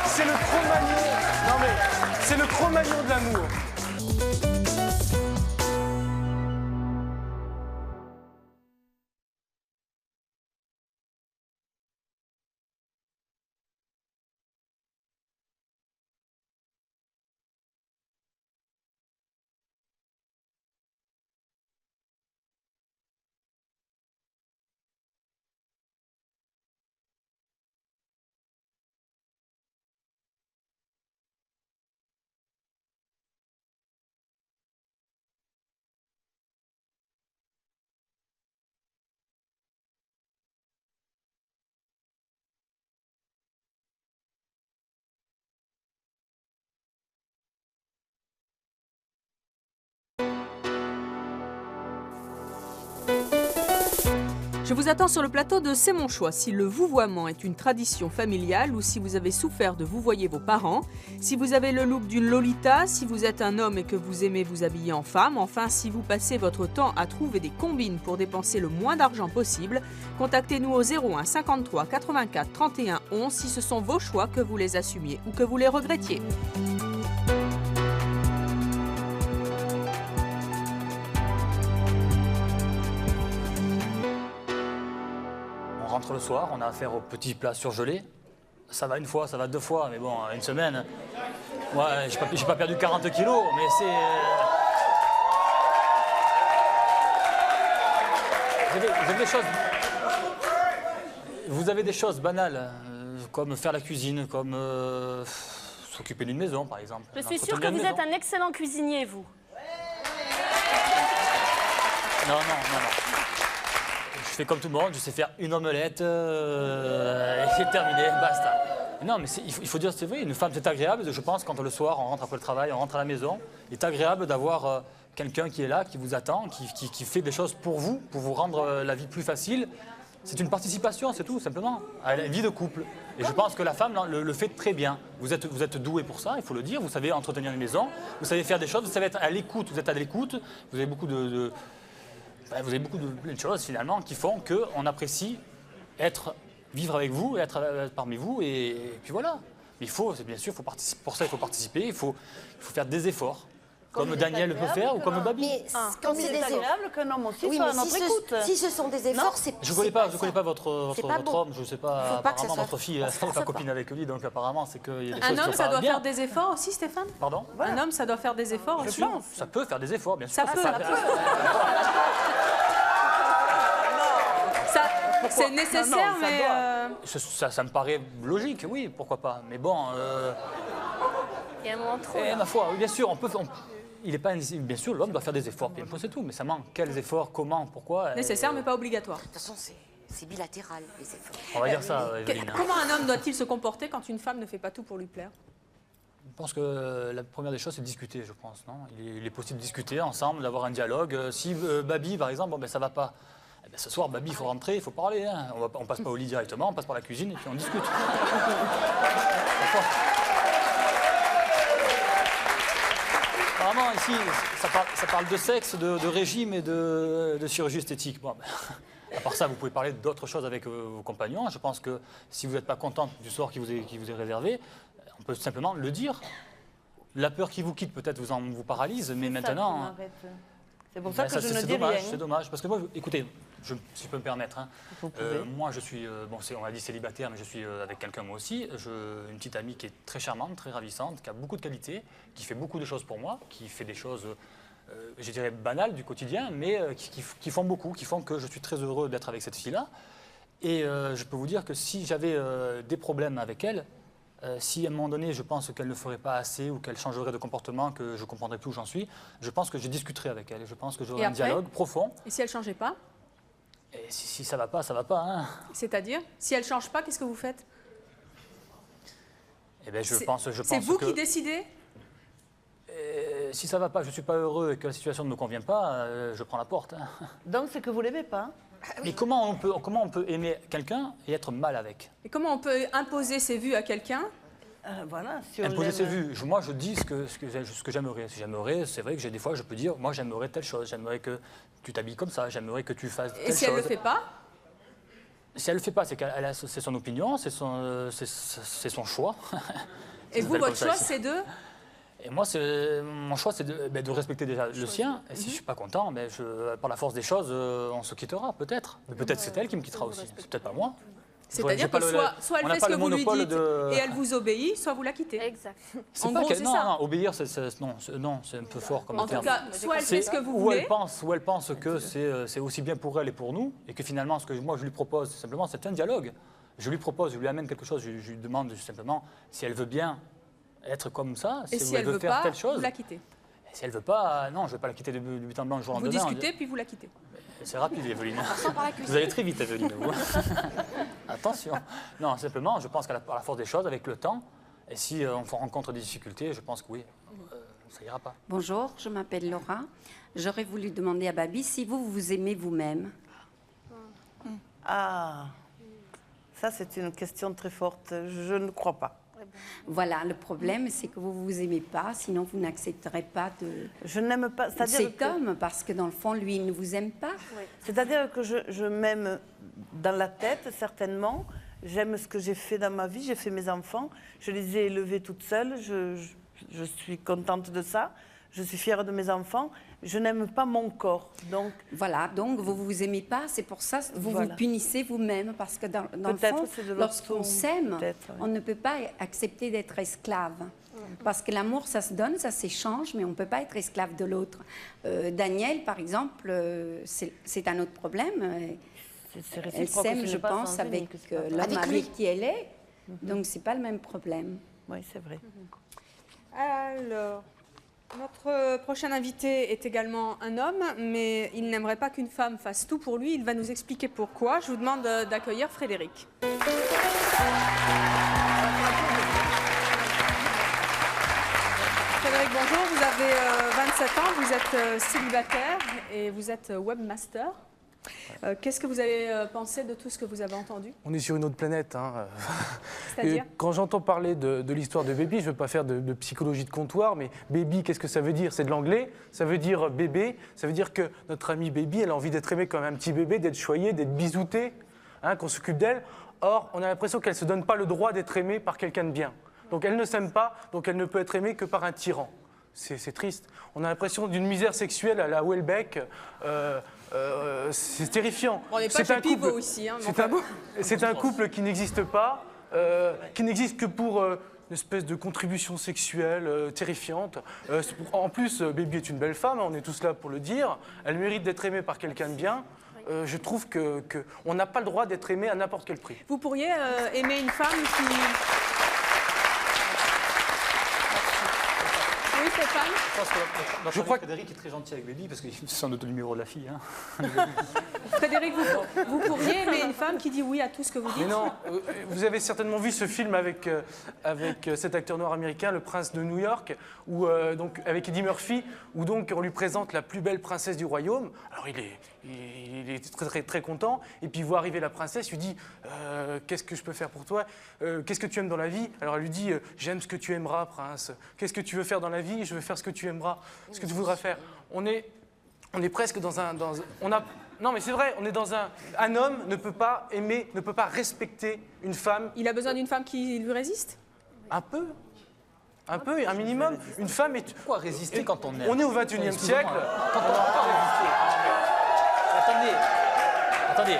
C'est le Cro-Magnon. Non mais, c'est le Cro-Magnon de l'amour. Je vous attends sur le plateau de C'est mon choix. Si le vouvoiement est une tradition familiale ou si vous avez souffert de vouvoyer vos parents, si vous avez le look d'une Lolita, si vous êtes un homme et que vous aimez vous habiller en femme, enfin si vous passez votre temps à trouver des combines pour dépenser le moins d'argent possible, contactez-nous au 01 53 84 31 11 si ce sont vos choix, que vous les assumiez ou que vous les regrettiez. On rentre le soir, on a affaire aux petits plats surgelés. Ça va une fois, ça va 2 fois, mais bon, une semaine. Ouais, j'ai pas perdu 40 kilos, mais c'est... Vous avez des choses banales, comme faire la cuisine, comme s'occuper d'une maison, par exemple. Je suis sûre que vous êtes un excellent cuisinier, vous. Non. Je fais comme tout le monde, je sais faire une omelette, et c'est terminé, basta. Non, mais il faut dire, c'est vrai, une femme, c'est agréable, je pense, quand le soir, on rentre après le travail, on rentre à la maison, il est agréable d'avoir quelqu'un qui est là, qui vous attend, qui fait des choses pour vous rendre la vie plus facile, C'est une participation, c'est tout, simplement, à la vie de couple. Et je pense que la femme le fait très bien. Vous êtes doué pour ça, il faut le dire. Vous savez entretenir une maison, vous savez faire des choses, vous savez être à l'écoute. Vous êtes à l'écoute, vous avez beaucoup de choses, finalement, qui font qu'on apprécie vivre avec vous, être parmi vous, et puis voilà. Mais bien sûr, pour ça, il faut participer, il faut faire des efforts. Comme Daniel peut faire ou comme Babi. Mais quand c'est agréable qu'un homme aussi soit à notre écoute. Si ce sont des efforts, c'est Je ne connais pas votre homme, je ne sais pas. Apparemment, votre fille n'est pas copine avec lui, donc apparemment, c'est qu'il y a des choses Un homme, qui ça sont doit bien. faire des efforts aussi, Stéphane? Pardon? Un homme, ça doit faire des efforts aussi. Ça peut faire des efforts, bien sûr. Ça peut. C'est nécessaire, mais... Ça me paraît logique, oui, pourquoi pas. Mais bon... Il y a un moment trop. Ma foi, oui, bien sûr, il est pas bien sûr, l'homme doit faire des efforts, puis c'est tout. Mais ça manque. Quels efforts? Comment? Pourquoi? Nécessaire, mais pas obligatoire. De toute façon, c'est bilatéral, les efforts. On va dire ça, Evelyne. Comment un homme doit-il se comporter quand une femme ne fait pas tout pour lui plaire? Je pense que la première des choses, c'est de discuter, je pense. Non, il est possible de discuter ensemble, d'avoir un dialogue. Si Babi, par exemple, ce soir, Babi, il faut rentrer, il faut parler. Hein. On passe pas au lit directement, on passe par la cuisine et puis on discute. Vraiment, ici, ça parle de sexe, de régime et de chirurgie esthétique. Bon, à part ça, vous pouvez parler d'autres choses avec vos compagnons. Je pense que si vous n'êtes pas contente du sort qui vous est réservé, on peut simplement le dire. La peur qui vous quitte, peut-être, vous paralyse, mais maintenant... C'est pour ça que je ne dis rien. C'est dommage, parce que moi, écoutez, si je peux me permettre, moi je suis, on a dit célibataire, mais je suis avec quelqu'un moi aussi, une petite amie qui est très charmante, très ravissante, qui a beaucoup de qualités, qui fait beaucoup de choses pour moi, qui fait des choses, je dirais, banales du quotidien, mais qui font beaucoup, qui font que je suis très heureux d'être avec cette fille-là. Et je peux vous dire que si j'avais des problèmes avec elle, si à un moment donné je pense qu'elle ne ferait pas assez ou qu'elle changerait de comportement, que je ne comprendrais plus où j'en suis, je pense que je discuterai avec elle. Je pense que j'aurai un dialogue profond. Et si elle ne changeait pas? Et si ça ne va pas, ça ne va pas. Hein. C'est-à-dire, si elle ne change pas, qu'est-ce que vous faites? Eh bien, je pense c'est vous qui décidez? Si ça ne va pas, je ne suis pas heureux et que la situation ne me convient pas, je prends la porte. Hein. Donc c'est que vous ne l'aimez pas? Mais comment on peut aimer quelqu'un et être mal avec? Et comment on peut imposer ses vues à quelqu'un? Voilà, si imposer ses vues. Moi, je dis ce que j'aimerais. Si j'aimerais, c'est vrai que des fois, je peux dire, moi, j'aimerais telle chose. J'aimerais que tu t'habilles comme ça. J'aimerais que tu fasses telle chose. Et si elle ne le fait pas? Si elle ne le fait pas, c'est son opinion, c'est son choix. Et vous, votre choix, c'est de? Et moi, mon choix, c'est de respecter déjà le sien. Et si je ne suis pas content, par la force des choses, on se quittera, peut-être. Mais peut-être c'est elle qui me quittera aussi. C'est peut-être pas moi. C'est-à-dire que soit elle fait ce que vous lui dites et elle vous obéit, soit vous la quittez. Exact. En gros, c'est ça. Non, obéir, non, c'est un peu fort comme terme. En tout cas, soit elle fait ce que vous voulez. Ou elle pense que c'est aussi bien pour elle et pour nous, et que finalement, ce que moi je lui propose, simplement, c'est un dialogue. Je lui propose, je lui amène quelque chose, je lui demande simplement si elle veut bien être comme ça, si elle veut faire telle chose. Vous la quittez. Et si elle veut pas, non, je ne vais pas la quitter de but en blanc le jour au lendemain. Vous discutez, puis vous la quittez. C'est rapide, Evelyne. Vous allez très vite, Evelyne. Attention. Non, simplement, je pense qu'à la force des choses, avec le temps, et si on rencontre des difficultés, je pense que oui, ça ira pas. Bonjour, je m'appelle Laura. J'aurais voulu demander à Babi si vous aimez vous-même. Ah, ça c'est une question très forte. Je ne crois pas. Voilà, le problème, c'est que vous ne vous aimez pas, sinon vous n'accepterez pas de... Je n'aime pas... cet homme, parce que dans le fond, lui, il ne vous aime pas. Oui. C'est-à-dire que je m'aime dans la tête, certainement. J'aime ce que j'ai fait dans ma vie, j'ai fait mes enfants. Je les ai élevés toute seule, je suis contente de ça. Je suis fière de mes enfants. Je n'aime pas mon corps. Donc... Voilà, donc vous ne vous aimez pas, c'est pour ça que vous vous punissez vous-même. Parce que dans le fond, lorsqu'on s'aime, on ne peut pas accepter d'être esclave. Parce que l'amour, ça se donne, ça s'échange, mais on ne peut pas être esclave de l'autre. Daniel, par exemple, c'est un autre problème. Elle s'aime, je pense, avec l'homme avec qui elle est. Donc, ce n'est pas le même problème. Oui, c'est vrai. Alors... Notre prochain invité est également un homme, mais il n'aimerait pas qu'une femme fasse tout pour lui. Il va nous expliquer pourquoi. Je vous demande d'accueillir Frédéric. Frédéric, bonjour. Vous avez 27 ans, vous êtes célibataire et vous êtes webmaster. Qu'est-ce que vous avez pensé de tout ce que vous avez entendu? On est sur une autre planète. C'est-à-dire? Quand j'entends parler de l'histoire de Baby, je ne veux pas faire de psychologie de comptoir, mais Baby, qu'est-ce que ça veut dire? C'est de l'anglais, ça veut dire bébé, ça veut dire que notre amie Baby, elle a envie d'être aimée comme un petit bébé, d'être choyée, d'être bisoutée, qu'on s'occupe d'elle. Or, on a l'impression qu'elle ne se donne pas le droit d'être aimée par quelqu'un de bien. Donc elle ne s'aime pas, donc elle ne peut être aimée que par un tyran. C'est triste. On a l'impression d'une misère sexuelle à la Houellebecq. C'est terrifiant. On n'est pas chez Pivot aussi. C'est un couple qui n'existe pas, qui n'existe que pour une espèce de contribution sexuelle terrifiante. En plus, Baby est une belle femme, on est tous là pour le dire. Elle mérite d'être aimée par quelqu'un de bien. Je trouve qu'on n'a pas le droit d'être aimé à n'importe quel prix. Vous pourriez aimer une femme qui... Oui, Stéphane? Je crois que Frédéric est très gentil avec Baby parce que c'est un autre numéro de la fille. Frédéric, vous pourriez aimer une femme qui dit oui à tout ce que vous dites? Mais non, vous avez certainement vu ce film avec cet acteur noir américain, Le Prince de New York, donc, avec Eddie Murphy, où donc on lui présente la plus belle princesse du royaume. Alors il est très, très content, et puis il voit arriver la princesse, il lui dit qu'est-ce que je peux faire pour toi? Qu'est-ce que tu aimes dans la vie? Alors elle lui dit j'aime ce que tu aimeras, prince. Qu'est-ce que tu veux faire dans la vie? Je veux faire ce que tu aimeras, ce que tu voudras faire. On est presque dans un... Non, mais c'est vrai, on est dans un... Un homme ne peut pas aimer, ne peut pas respecter une femme. Il a besoin d'une femme qui lui résiste? Un peu, un minimum. Une femme est... Pourquoi résister quand on aime? On est au XXIe siècle. Quand on peut résister. Attendez,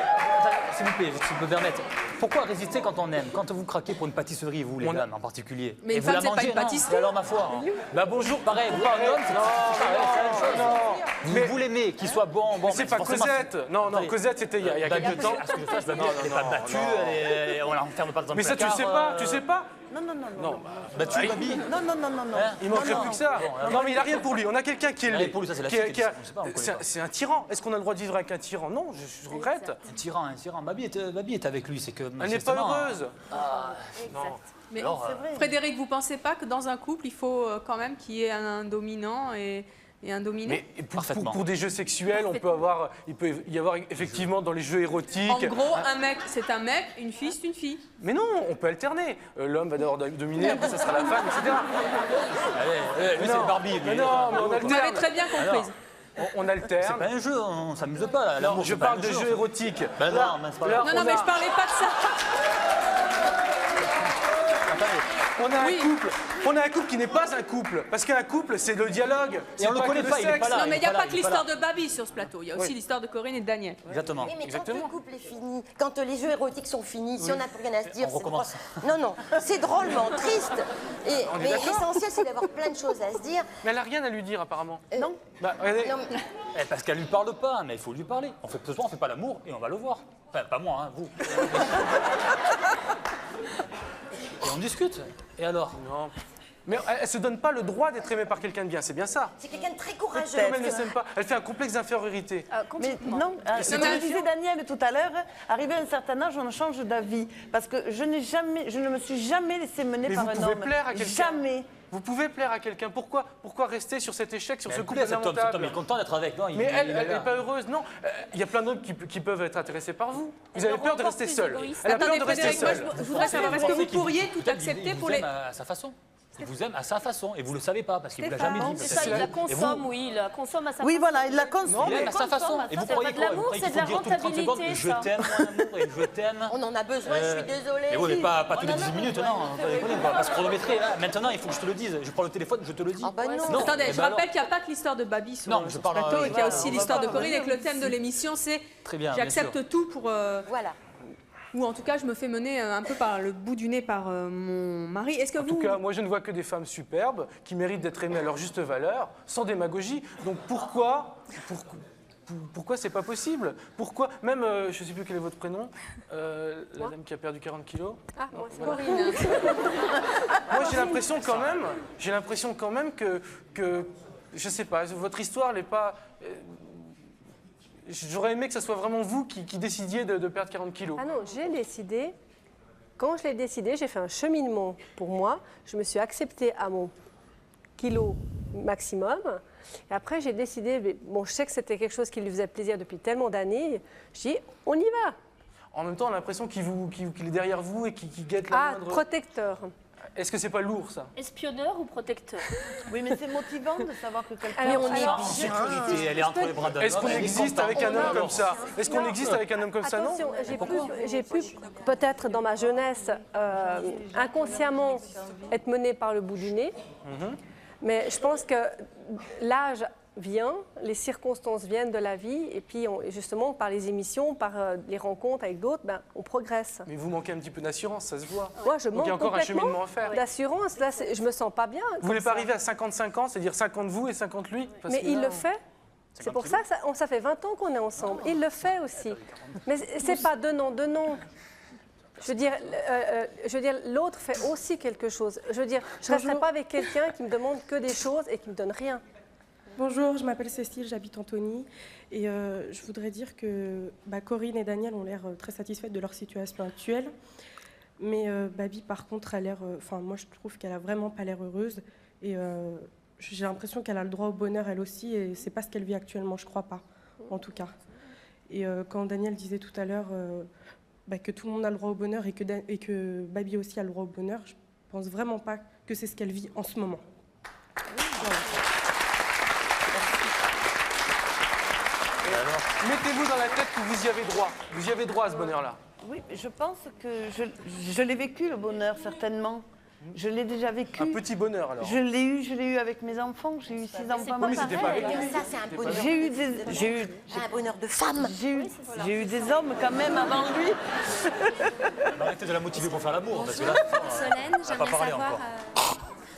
s'il vous plaît, si je peux me permettre. Pourquoi résister quand on aime? Quand vous craquez pour une pâtisserie, vous, les dames en particulier. Mais une femme, c'est pas une pâtisserie. Alors, ma foi. Bah bonjour. Pareil, vous, un homme, c'est pareil. Vous l'aimez, qu'il soit bon. C'est pas Cosette. Non, Cosette, c'était il y a quelques temps. À ce que je sache, elle n'est pas battue, on la renferme pas dans un placard. Mais ça, tu sais pas? Non. Battue, Baby? Non. Il manquerait plus que ça. Non, mais il n'a rien pour lui. On a quelqu'un qui est laid. Pour lui, ça, c'est la suite. C'est un tyran. Est-ce qu'on a le droit de vivre avec un tyran? Non, je regrette. Un tyran. Baby est avec lui, c'est que... Elle n'est pas heureuse. Mais Frédéric, vous ne pensez pas que dans un couple, il faut quand même qu'il y ait un dominant et un dominé? Mais pour des jeux sexuels, il peut y avoir effectivement dans les jeux érotiques... En gros, un mec, c'est un mec, une fille, c'est une fille. Mais non, on peut alterner. L'homme va d'abord dominer, après ça sera la femme, etc. Allez, lui c'est Barbie. Mais non, mais on alterne. Vous m'avez très bien comprise. On alterne. C'est pas un jeu, on s'amuse pas. Non, je parle de jeux érotiques. Ben non, mais c'est pas Non, mais je parlais pas de ça. On a un couple qui n'est pas un couple, parce qu'un couple, c'est le dialogue. Et on le connaît pas, il est pas là. Non, mais il n'y a pas que l'histoire de Baby sur ce plateau, il y a aussi l'histoire de Corinne et de Daniel. Exactement. Oui, mais quand le couple est fini, quand les jeux érotiques sont finis, si on n'a plus rien à se dire, on recommence. Non, c'est drôlement triste. Mais l'essentiel, c'est d'avoir plein de choses à se dire. Mais elle n'a rien à lui dire, apparemment. Non. Regardez. Parce qu'elle lui parle pas, mais il faut lui parler. Ce soir, on fait pas l'amour et on va le voir. Enfin, pas moi, hein, vous. Et on discute. Et alors? Non. Mais elle ne se donne pas le droit d'être aimée par quelqu'un de bien, c'est bien ça. C'est quelqu'un de très courageux. Comme elle ne s'aime pas, elle fait un complexe d'infériorité. Mais non, ce que disait Daniel tout à l'heure, arrivé à un certain âge, on change d'avis. Parce que je ne me suis jamais laissée mener par un homme. Mais vous pouvez plaire à quelqu'un. Jamais. Vous pouvez plaire à quelqu'un. Pourquoi rester sur cet échec, sur ce couple lamentable? Cet homme est content d'être avec. Non, mais elle n'est pas heureuse. Non, il y a plein d'hommes qui peuvent être intéressés par vous. Vous avez peur de rester seul. Elle a peur de rester seule. Je voudrais savoir, est-ce que vous pourriez tout accepter pour les... à sa façon. Il vous aime à sa façon et vous le savez pas parce qu'il vous l'a jamais dit. C'est ça, il la consomme, oui, il la consomme à sa façon. Oui, voilà, il la consomme. Il aime à sa façon. Et vous croyez quoi? L'amour, c'est de la rentabilité. Je t'aime, mon amour, et je t'aime. On en a besoin, je suis désolée. Mais oui, mais pas toutes les 10 minutes, non. On va pas se chronométrer. Maintenant, il faut que je te le dise. Je prends le téléphone, je te le dis. Ah bah non. Attendez, je rappelle qu'il n'y a pas que l'histoire de Baby sur ce plateau et qu'il y a aussi l'histoire de Corinne et que le thème de l'émission, c'est j'accepte tout pour... Voilà. Ou en tout cas, je me fais mener un peu par le bout du nez par mon mari. Est-ce que En tout cas, moi, je ne vois que des femmes superbes qui méritent d'être aimées à leur juste valeur, sans démagogie. Donc pourquoi c'est pas possible? Pourquoi même, je ne sais plus quel est votre prénom, la dame qui a perdu 40 kilos. Ah, moi, c'est Corinne. Moi, j'ai l'impression quand même que je sais pas, votre histoire n'est pas... J'aurais aimé que ce soit vraiment vous qui décidiez de perdre 40 kilos. Ah non, j'ai décidé. Quand je l'ai décidé, j'ai fait un cheminement pour moi. Je me suis acceptée à mon kilo maximum. Et après, j'ai décidé, mais bon, je sais que c'était quelque chose qui lui faisait plaisir depuis tellement d'années, je dis, on y va. En même temps, on a l'impression qu'il est derrière vous et qu'il guette la moindre... protecteur. Est-ce que c'est pas lourd, ça? Espionneur ou protecteur? Oui, mais c'est motivant de savoir que quelqu'un... Alors, on est en sécurité, elle est entre les bras d'un homme. Est-ce qu'on existe avec un homme comme ça? Est-ce qu'on existe avec un homme comme ça, non? Attention, j'ai pu peut-être dans ma jeunesse inconsciemment être menée par le bout du nez, mais je pense que l'âge vient, les circonstances viennent de la vie, et puis justement par les émissions, par les rencontres avec d'autres, ben, on progresse. Mais vous manquez un petit peu d'assurance, ça se voit. Moi, je Donc il y a encore un cheminement à faire. D'assurance, là, je me sens pas bien. Vous voulez pas arriver à 55 ans, c'est-à-dire 50 vous et 50 lui? Mais il le fait. C'est pour ça que ça fait 20 ans qu'on est ensemble. Il le fait aussi. Mais c'est pas donnant. Je veux dire, l'autre fait aussi quelque chose. Je veux dire, je ne resterai pas avec quelqu'un qui me demande que des choses et qui me donne rien. Bonjour, je m'appelle Cécile, j'habite Antony et je voudrais dire que Corinne et Daniel ont l'air très satisfaites de leur situation actuelle, mais Babi par contre a l'air, moi je trouve qu'elle a vraiment pas l'air heureuse et j'ai l'impression qu'elle a le droit au bonheur elle aussi et c'est pas ce qu'elle vit actuellement, je crois pas, en tout cas. Et quand Daniel disait tout à l'heure que tout le monde a le droit au bonheur et que Babi aussi a le droit au bonheur, je pense vraiment pas que c'est ce qu'elle vit en ce moment. Voilà. Mettez-vous dans la tête que vous y avez droit. Vous y avez droit à ce bonheur-là. Oui, je pense que je l'ai vécu, le bonheur, certainement. Je l'ai déjà vécu. Un petit bonheur, alors. Je l'ai eu avec mes enfants. J'ai eu 6 enfants. Oui, c'était pas avec ça, c'est un bonheur. J'ai eu un bonheur de femme. J'ai eu des hommes quand même avant lui. Arrêtez de la motiver pour faire l'amour. Solène, j'aimerais savoir...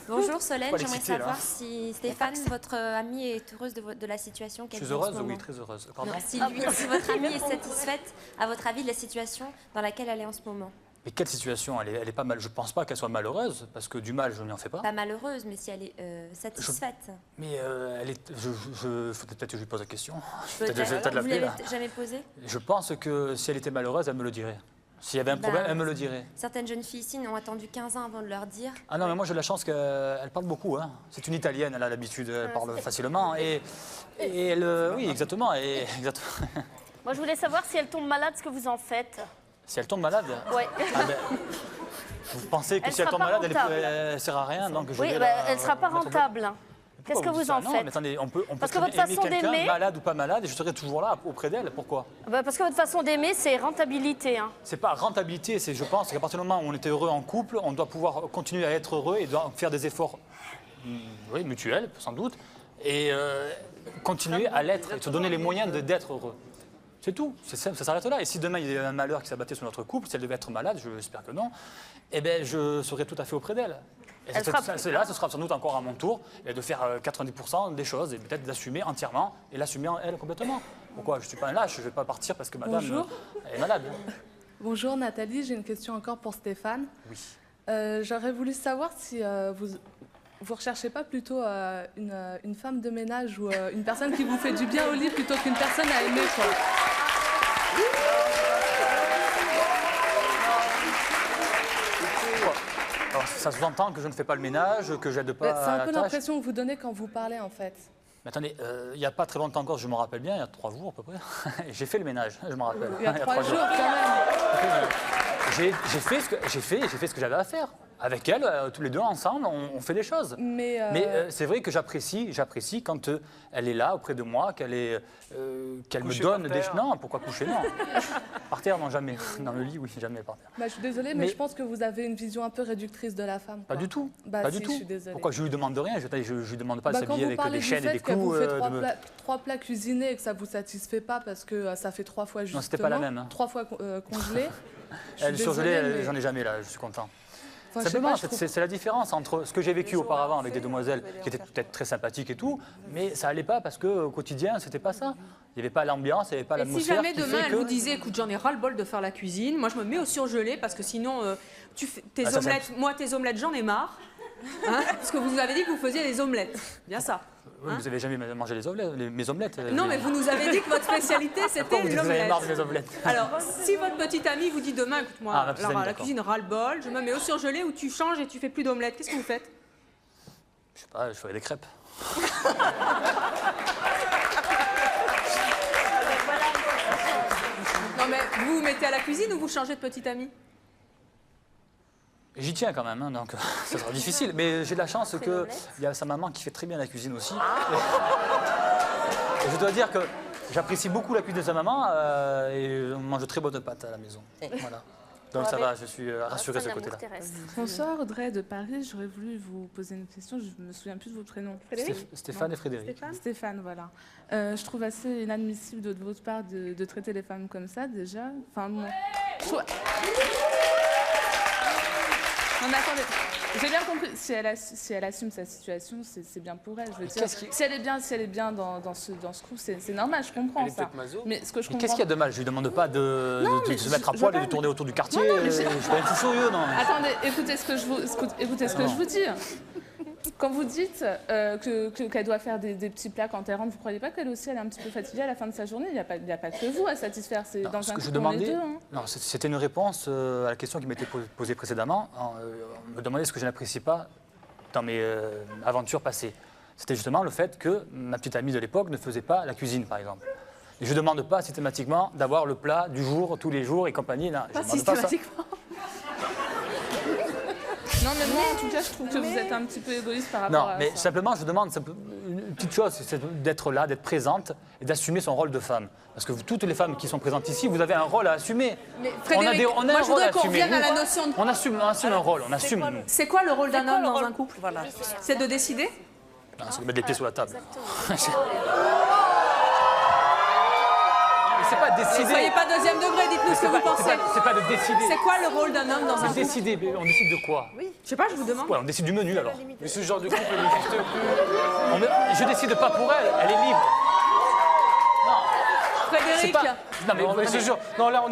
Bonjour Solène, j'aimerais savoir si Stéphane, votre amie, est heureuse de la situation qu'elle vit en ce moment. Je suis heureuse, oui, très heureuse. Pardon. Non, si votre amie est satisfaite, à votre avis, de la situation dans laquelle elle est en ce moment. Mais quelle situation? Elle est pas mal. Je ne pense pas qu'elle soit malheureuse, parce que du mal, je n'y en fais pas. Pas malheureuse, mais si elle est satisfaite. Mais elle est... Faut peut-être que je lui pose la question. Peut-être. Vous ne l'avez jamais posée? Je pense que si elle était malheureuse, elle me le dirait. S'il y avait un problème, elle me le dirait. Certaines jeunes filles ici n'ont attendu 15 ans avant de leur dire. Ah non, mais moi j'ai la chance qu'elle parle beaucoup. Hein. C'est une Italienne, elle a l'habitude, elle parle facilement. Et elle... Oui, exactement. Moi je voulais savoir si elle tombe malade, ce que vous en faites. Si elle tombe malade? Oui. Vous pensez que si elle tombe malade, elle ne sert à rien donc oui, elle ne sera pas rentable. Qu'est-ce que vous en faites? Non, mais attendez, on peut parce que votre façon d'aimer, malade ou pas malade, et je serai toujours là auprès d'elle. Pourquoi? Parce que votre façon d'aimer, c'est rentabilité. Hein. C'est pas rentabilité, c'est je pense qu'à partir du moment où on était heureux en couple, on doit pouvoir continuer à être heureux et doit faire des efforts mutuels, sans doute, et continuer à l'être et se donner les moyens d'être heureux. C'est tout, ça s'arrête là. Et si demain il y a un malheur qui s'abattait sur notre couple, si elle devait être malade, j'espère que non, eh bien je serai tout à fait auprès d'elle. Et là, ce sera sans doute encore à mon tour de faire 90% des choses et peut-être d'assumer entièrement et l'assumer elle complètement. Pourquoi? Je ne suis pas un lâche, je ne vais pas partir parce que madame est malade. Bonjour Nathalie, j'ai une question encore pour Stéphane. Oui. J'aurais voulu savoir si vous ne recherchez pas plutôt une femme de ménage ou une personne qui vous fait du bien au lit plutôt qu'une personne à aimer, quoi. Alors, ça sous-entend que je ne fais pas le ménage, que j'aide pas. C'est un peu l'impression que vous donnez quand vous parlez, en fait. Mais attendez, il n'y a pas très longtemps encore, je me rappelle bien, il y a 3 jours à peu près, j'ai fait le ménage, je me rappelle. Il y a 3 jours quand même. J'ai fait ce que j'avais à faire. Avec elle, tous les deux ensemble, on fait des choses. Mais c'est vrai que j'apprécie quand elle est là auprès de moi, qu'elle me donne des... Non, pourquoi coucher? Non. Par terre, non, jamais. Dans le lit, oui, jamais par terre. Je suis désolée, mais je pense que vous avez une vision un peu réductrice de la femme. Pas du tout. Pas du tout. Je suis désolée. Pourquoi? Je lui demande de rien. Je lui demande pas de s'habiller avec des chaînes et des clous. Quand vous faites 3 plats cuisinés et que ça vous satisfait pas parce que ça fait 3 fois justement. Non, c'était pas la même. Hein. 3 fois congelé. Elle surgelée, j'en ai jamais là. Je suis content. Enfin, simplement, c'est la différence entre ce que j'ai vécu auparavant avec des demoiselles qui étaient peut-être très sympathiques et tout, mais ça allait pas parce qu'au quotidien, c'était pas ça. Il n'y avait pas l'ambiance, il n'y avait pas l'atmosphère. Si jamais demain elle vous disait, écoute, j'en ai ras-le-bol de faire la cuisine, moi je me mets au surgelé parce que sinon, tu fais tes omelettes, moi tes omelettes, j'en ai marre. Hein, parce que vous nous avez dit que vous faisiez des omelettes. Bien ça. Oui, vous n'avez jamais mangé mes omelettes. Non, mais vous nous avez dit que votre spécialité, c'était l'omelette. Vous avez marre de mes omelettes. Alors, si votre petite amie vous dit demain, écoute-moi, la cuisine ras-le-bol, je me mets au surgelé ou tu changes et tu fais plus d'omelettes, qu'est-ce que vous faites? Je sais pas, je ferai des crêpes. Non mais vous vous mettez à la cuisine ou vous changez de petite amie? J'y tiens quand même, hein, donc ça sera difficile. Mais j'ai de la chance qu'il y a sa maman qui fait très bien la cuisine aussi. Et je dois dire que j'apprécie beaucoup la cuisine de sa maman et on mange de très bonnes pâtes à la maison. Voilà. Donc ça va, je suis rassuré de ce côté-là. Bonsoir Audrey de Paris, j'aurais voulu vous poser une question, je ne me souviens plus de vos prénoms. Stéphane et Frédéric. Stéphane, voilà. Je trouve assez inadmissible de votre part de traiter les femmes comme ça déjà. Enfin bon. Non mais attendez, j'ai bien compris, si elle assume sa situation, c'est bien pour elle. Je veux dire, si elle est bien dans ce crew, c'est normal, je comprends ça. Mais ce que je comprends... Qu'est-ce qu'il y a de mal? Je lui demande pas de se mettre à poil et de tourner autour du quartier. Je suis pas un fou furieux, non. Attendez, écoutez ce que je vous dis. Quand vous dites qu'elle doit faire des petits plats quand elle rentre, vous ne croyez pas qu'elle aussi elle est un petit peu fatiguée à la fin de sa journée? Il n'y a pas que vous à satisfaire. C'est dans un couple, on est deux. Hein. Non, c'était une réponse à la question qui m'était posée précédemment. On me demandait ce que je n'apprécie pas dans mes aventures passées. C'était justement le fait que ma petite amie de l'époque ne faisait pas la cuisine, par exemple. Et je ne demande pas systématiquement d'avoir le plat du jour, tous les jours et compagnie. Non, pas systématiquement. Non, mais moi, en tout cas, je trouve que vous êtes un petit peu égoïste par rapport à ça. Non, mais simplement, je demande une petite chose, c'est d'être là, d'être présente et d'assumer son rôle de femme. Parce que toutes les femmes qui sont présentes ici, vous avez un rôle à assumer. Mais Frédéric, on a moi, un je rôle à voudrais qu'on assumer. revienne à la notion de... On assume un rôle, on assume. C'est quoi le rôle d'un homme dans un couple? Voilà. C'est de décider? C'est de mettre les pieds sur la table. C'est pas décider. Ne soyez pas deuxième degré, dites-nous ce que vous pensez. C'est pas de décider. C'est quoi le rôle d'un homme dans un couple? Décider, on décide de quoi? Oui. Je sais pas, je vous demande. Ouais, on décide du menu alors. Mais ce genre de couple n'existe plus. Je décide pas pour elle, elle est libre. Frédéric. Non, mais ce genre. Non, là,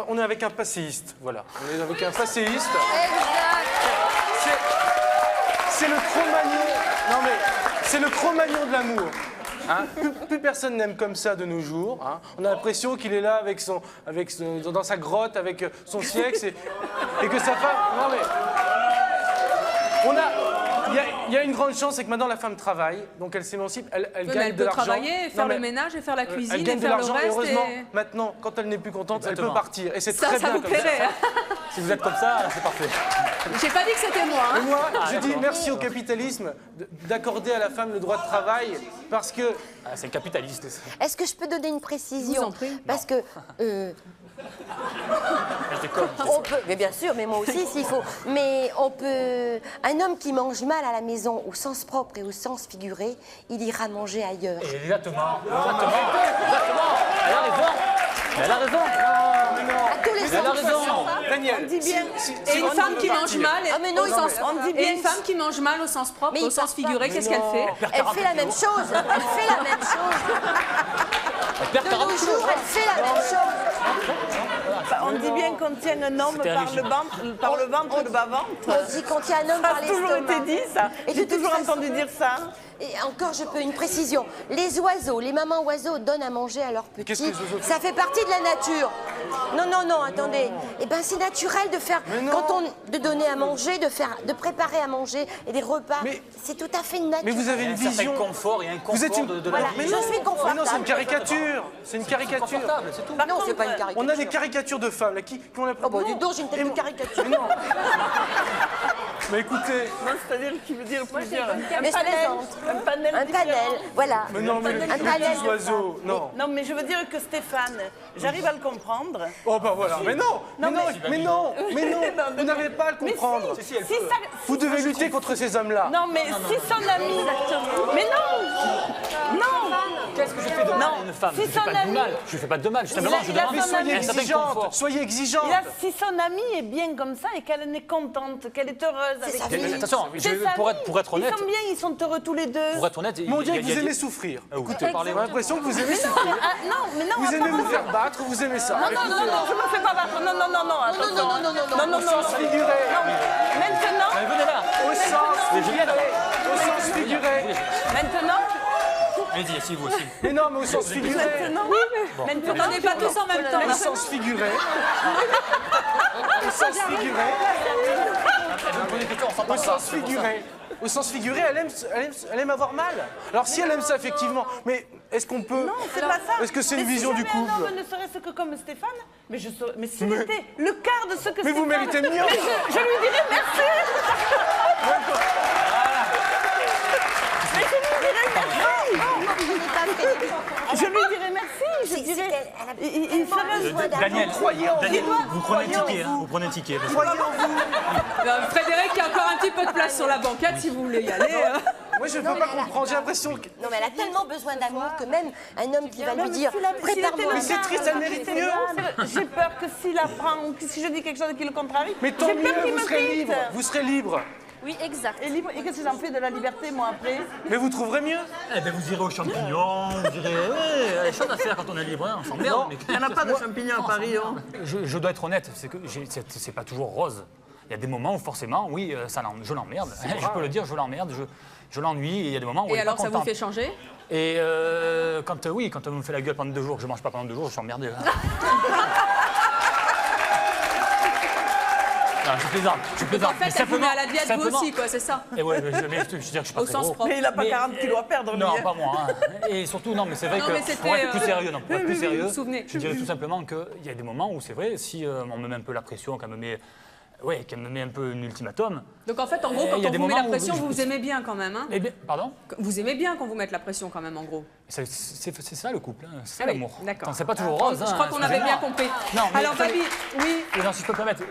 on est avec un passéiste. Voilà. On est avec un passéiste. C'est le Cro-Magnon. Non, mais c'est le Cro-Magnon de l'amour. Hein, plus personne n'aime comme ça de nos jours. Hein. On a l'impression qu'il est là dans sa grotte avec son siècle et que sa femme... Non mais... Il y a une grande chance, c'est que maintenant la femme travaille, donc elle s'émancipe, elle gagne de l'argent. Elle peut travailler, faire le ménage et faire la cuisine elle gagne et faire de l'argent, le reste. Heureusement, maintenant, quand elle n'est plus contente, elle peut partir. Et c'est très bien vous comme ça. Si vous êtes comme ça, c'est parfait. J'ai pas dit que c'était moi. Et moi, je dis merci au capitalisme d'accorder à la femme le droit de travail parce que... c'est le capitaliste. Est-ce que je peux donner une précision? Vous en prie. Parce que... on peut, mais bien sûr, mais moi aussi s'il faut. Mais on peut... Un homme qui mange mal à la maison, au sens propre et au sens figuré, il ira manger ailleurs. Exactement. Elle a raison. À tous les sens. Elle a raison. Daniel, on dit bien. Et une femme qui mange mal, et une femme qui mange mal au sens propre, au sens figuré, qu'est-ce qu'elle fait? Elle fait la même chose. Elle fait la même chose. De nos jours, elle fait la même chose. On dit bien qu'on tient un homme par le ventre, le bas-ventre. On dit qu'on tient un homme par l'estomac. Ça a toujours été dit, ça. J'ai toujours entendu dire ça. Et encore, je peux une précision. Les oiseaux, les mamans oiseaux donnent à manger à leurs petits. Ça fait partie de la nature. Non, attendez. Eh bien, c'est naturel de faire, de donner à manger, de préparer à manger et des repas. C'est tout à fait naturel. Mais vous avez une vision. Il y a un confort, il y a un confort de la vie. Mais je suis confortable. Mais non, c'est une caricature. C'est une caricature. C'est tout. Non, c'est pas une caricature. On a des caricatures de femmes là qui ont la... Oh, bon, dis donc, j'ai une tête de caricature. Mais non. Mais écoutez... Non, c'est-à-dire qu'il veut dire plusieurs. Mais un panel, voilà. Mais non, mais un panel oiseaux, non. Non, mais je veux dire que Stéphane, j'arrive à le comprendre. Oh bah voilà, mais non, vous n'arrivez pas à le comprendre. Vous devez lutter contre ces hommes-là. Non, mais si son ami... Mais non. Qu'est-ce que je fais de mal à une femme? Je ne fais pas de mal. Je ne fais pas de mal. Simplement, je demande un certain confort. Soyez exigeante. Si son amie est bien comme ça et qu'elle est contente, qu'elle est heureuse avec lui... Attention, pour être honnête... Ils sont bien, ils sont heureux tous les deux. Pour être honnête... Mais on dirait que vous aimez souffrir. Écoutez, j'ai l'impression que vous aimez souffrir. Vous aimez vous faire battre, vous aimez ça. Non, je me fais pas battre. Non. Au sens figuré. Maintenant... Venez là. Au sens figuré. Maintenant... Allez-y, si vous aussi. Mais non, mais au sens figuré. Maintenant, on n'est pas tous en même temps. Au sens figuré. Au sens figuré. Au sens figuré. au sens figuré, elle aime avoir mal. Alors si elle aime ça, effectivement, mais est-ce qu'on peut... Non, c'est pas ça. Est-ce que c'est une vision du couple? Un homme ne serait-ce que comme Stéphane, mais s'il était le quart de ce que mais Stéphane... vous méritez mieux. Je lui dirais merci. Mais je lui dirais merci. Je lui dirais merci. Je dirais... Il serait... Daniel, vous prenez un ticket. Vous prenez un ticket. Croyez en vous. Frédéric, il y a encore un petit peu de place sur la banquette si vous voulez y aller. Moi, je ne peux pas comprendre. J'ai l'impression que... Non, mais elle a tellement besoin d'amour que même un homme qui va lui dire prépare-moi. Mais c'est triste, elle mérite mieux. J'ai peur que s'il apprend ou que si je dis quelque chose qui le contrarie. Mais tant mieux, vous serez libre. Vous serez libre. Oui, exact. Et qu'est-ce que j'en fais de la liberté, moi, après? Mais vous trouverez mieux. Eh bien, vous irez aux champignons, vous direz, il y a des choses à faire quand on est libre, hein, on s'emmerde. Il n'y en a pas de champignons à Paris. Hein. Je dois être honnête, c'est pas toujours rose. Il y a des moments où forcément, oui, je l'emmerde. Je peux le dire, je l'emmerde, je l'ennuie, et il y a des moments où et alors, ça vous fait changer? Et quand on me fait la gueule pendant 2 jours, que je mange pas pendant 2 jours, je suis emmerdé. Non, je plaisante. En fait, elle vous met à la diète, vous aussi, quoi, c'est ça? Et ouais, mais je veux dire que je suis pas au très sens gros. propre. Mais il n'a pas 40 kilos à perdre, lui. Non, pas moi. Hein. Et surtout, non, mais c'est vrai que pour être plus sérieux, je dirais tout simplement qu'il y a des moments où c'est vrai, si on me met un peu la pression, qu'elle me met un peu un ultimatum. Donc en fait, en gros, quand on vous met la pression, vous aimez bien quand même, hein? Pardon? Vous aimez bien quand vous mettez la pression quand même, en gros. C'est ça le couple, hein. C'est ça l'amour. D'accord. C'est pas toujours rose. Je crois qu'on avait bien compris. Non, alors Babi, oui. Et non, si je peux me permettre,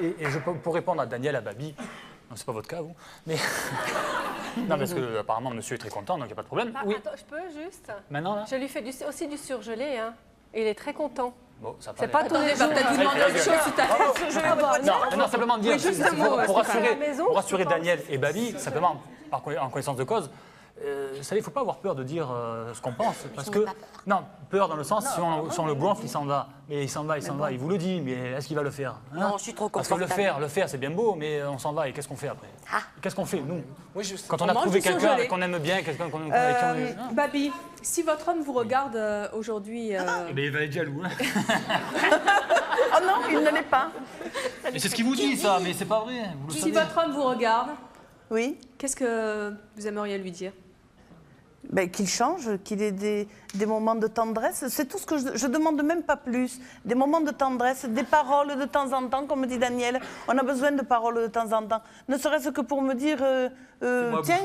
pour répondre à Daniel, à Babi, non, c'est pas votre cas, vous, mais... non, parce que apparemment monsieur est très content, donc il n'y a pas de problème. Ah, oui. Attends, je peux juste... Maintenant, là? Je lui fais aussi du surgelé, hein. Il est très content. Bon, ça c'est pas tous les jours. Peut-être vous demander autre chose tout à l'heure. Non, simplement dire, pour rassurer pour Daniel et Babi, simplement, en connaissance de cause, vous savez, il ne faut pas avoir peur de dire ce qu'on pense. Parce que, non, peur dans le sens, si on le gonfle, il s'en va. Mais il s'en va, il vous le dit, mais est-ce qu'il va le faire, hein? Non, je suis trop confortable. Parce que le faire, c'est bien beau, mais on s'en va, et qu'est-ce qu'on fait après? Qu'est-ce qu'on fait, nous? Quand on a mange trouvé du quelqu'un surgelé. qu'on aime bien, quelqu'un qu'on Babi, si votre homme vous regarde aujourd'hui... Eh bien, il va être jaloux. Hein. Oh non, il ne l'est pas. Mais c'est ce qu'il vous dit, ça, mais c'est pas vrai. Vous le Si savez. votre homme vous regarde, oui. Qu'est-ce que vous aimeriez lui dire? Ben, qu'il change, qu'il ait des moments de tendresse. C'est tout ce que je demande, même pas plus. Des moments de tendresse, des paroles de temps en temps, comme dit Daniel. On a besoin de paroles de temps en temps. Ne serait-ce que pour me dire, tiens...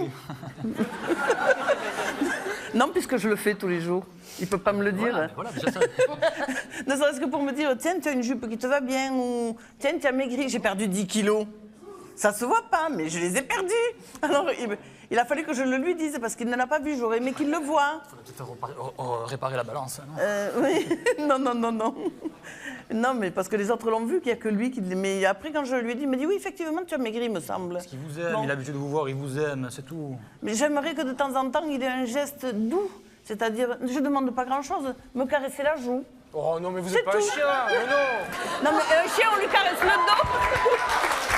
Non, puisque je le fais tous les jours. Il ne peut pas me le dire. Voilà, déjà ça. Ne serait-ce que pour me dire, tiens, tu as une jupe qui te va bien, ou tiens, tu as maigri, j'ai perdu 10 kilos. Ça se voit pas, mais je les ai perdus. Alors, il a fallu que je le lui dise, parce qu'il ne l'a pas vu, j'aurais aimé qu'il le voie. Il faudrait peut-être réparer la balance, non? Oui, non. Non, mais parce que les autres l'ont vu, qu'il n'y a que lui qui... Mais après, quand je lui ai dit, il m'a dit, oui, effectivement, tu as maigri, me semble. Parce qu'il vous aime, il a l'habitude de vous voir, il vous aime, c'est tout. Mais j'aimerais que de temps en temps, il ait un geste doux. C'est-à-dire, je ne demande pas grand-chose, me caresser la joue. Oh non, mais vous n'êtes pas un chien, mais non. Non, mais un chien, on lui caresse le dos.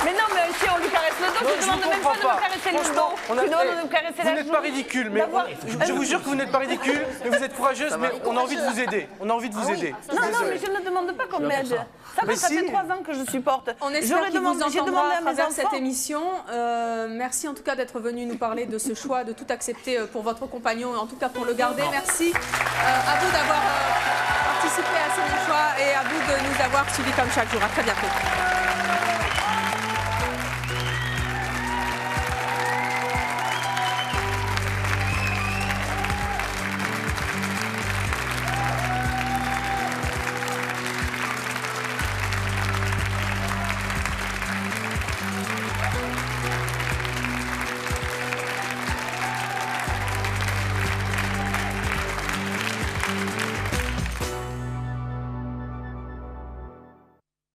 Mais non, mais un chien, on lui caresse le dos. Tu demandes même pas de me caresser le dos. Tu demandes de me caresser la joue. Vous n'êtes pas ridicule, mais je vous jure que vous n'êtes pas ridicule, mais vous êtes courageuse, mais on a envie de vous aider. On a envie de vous aider. Non, mais je ne demande pas qu'on m'aide. Ça fait 3 ans que je supporte. On espère qu'il vous entendra à travers cette émission. Merci en tout cas d'être venu nous parler de ce choix, de tout accepter pour votre compagnon, en tout cas pour le garder. Merci à vous d'avoir participé à ce choix et à vous de nous avoir suivis comme chaque jour. À très bientôt.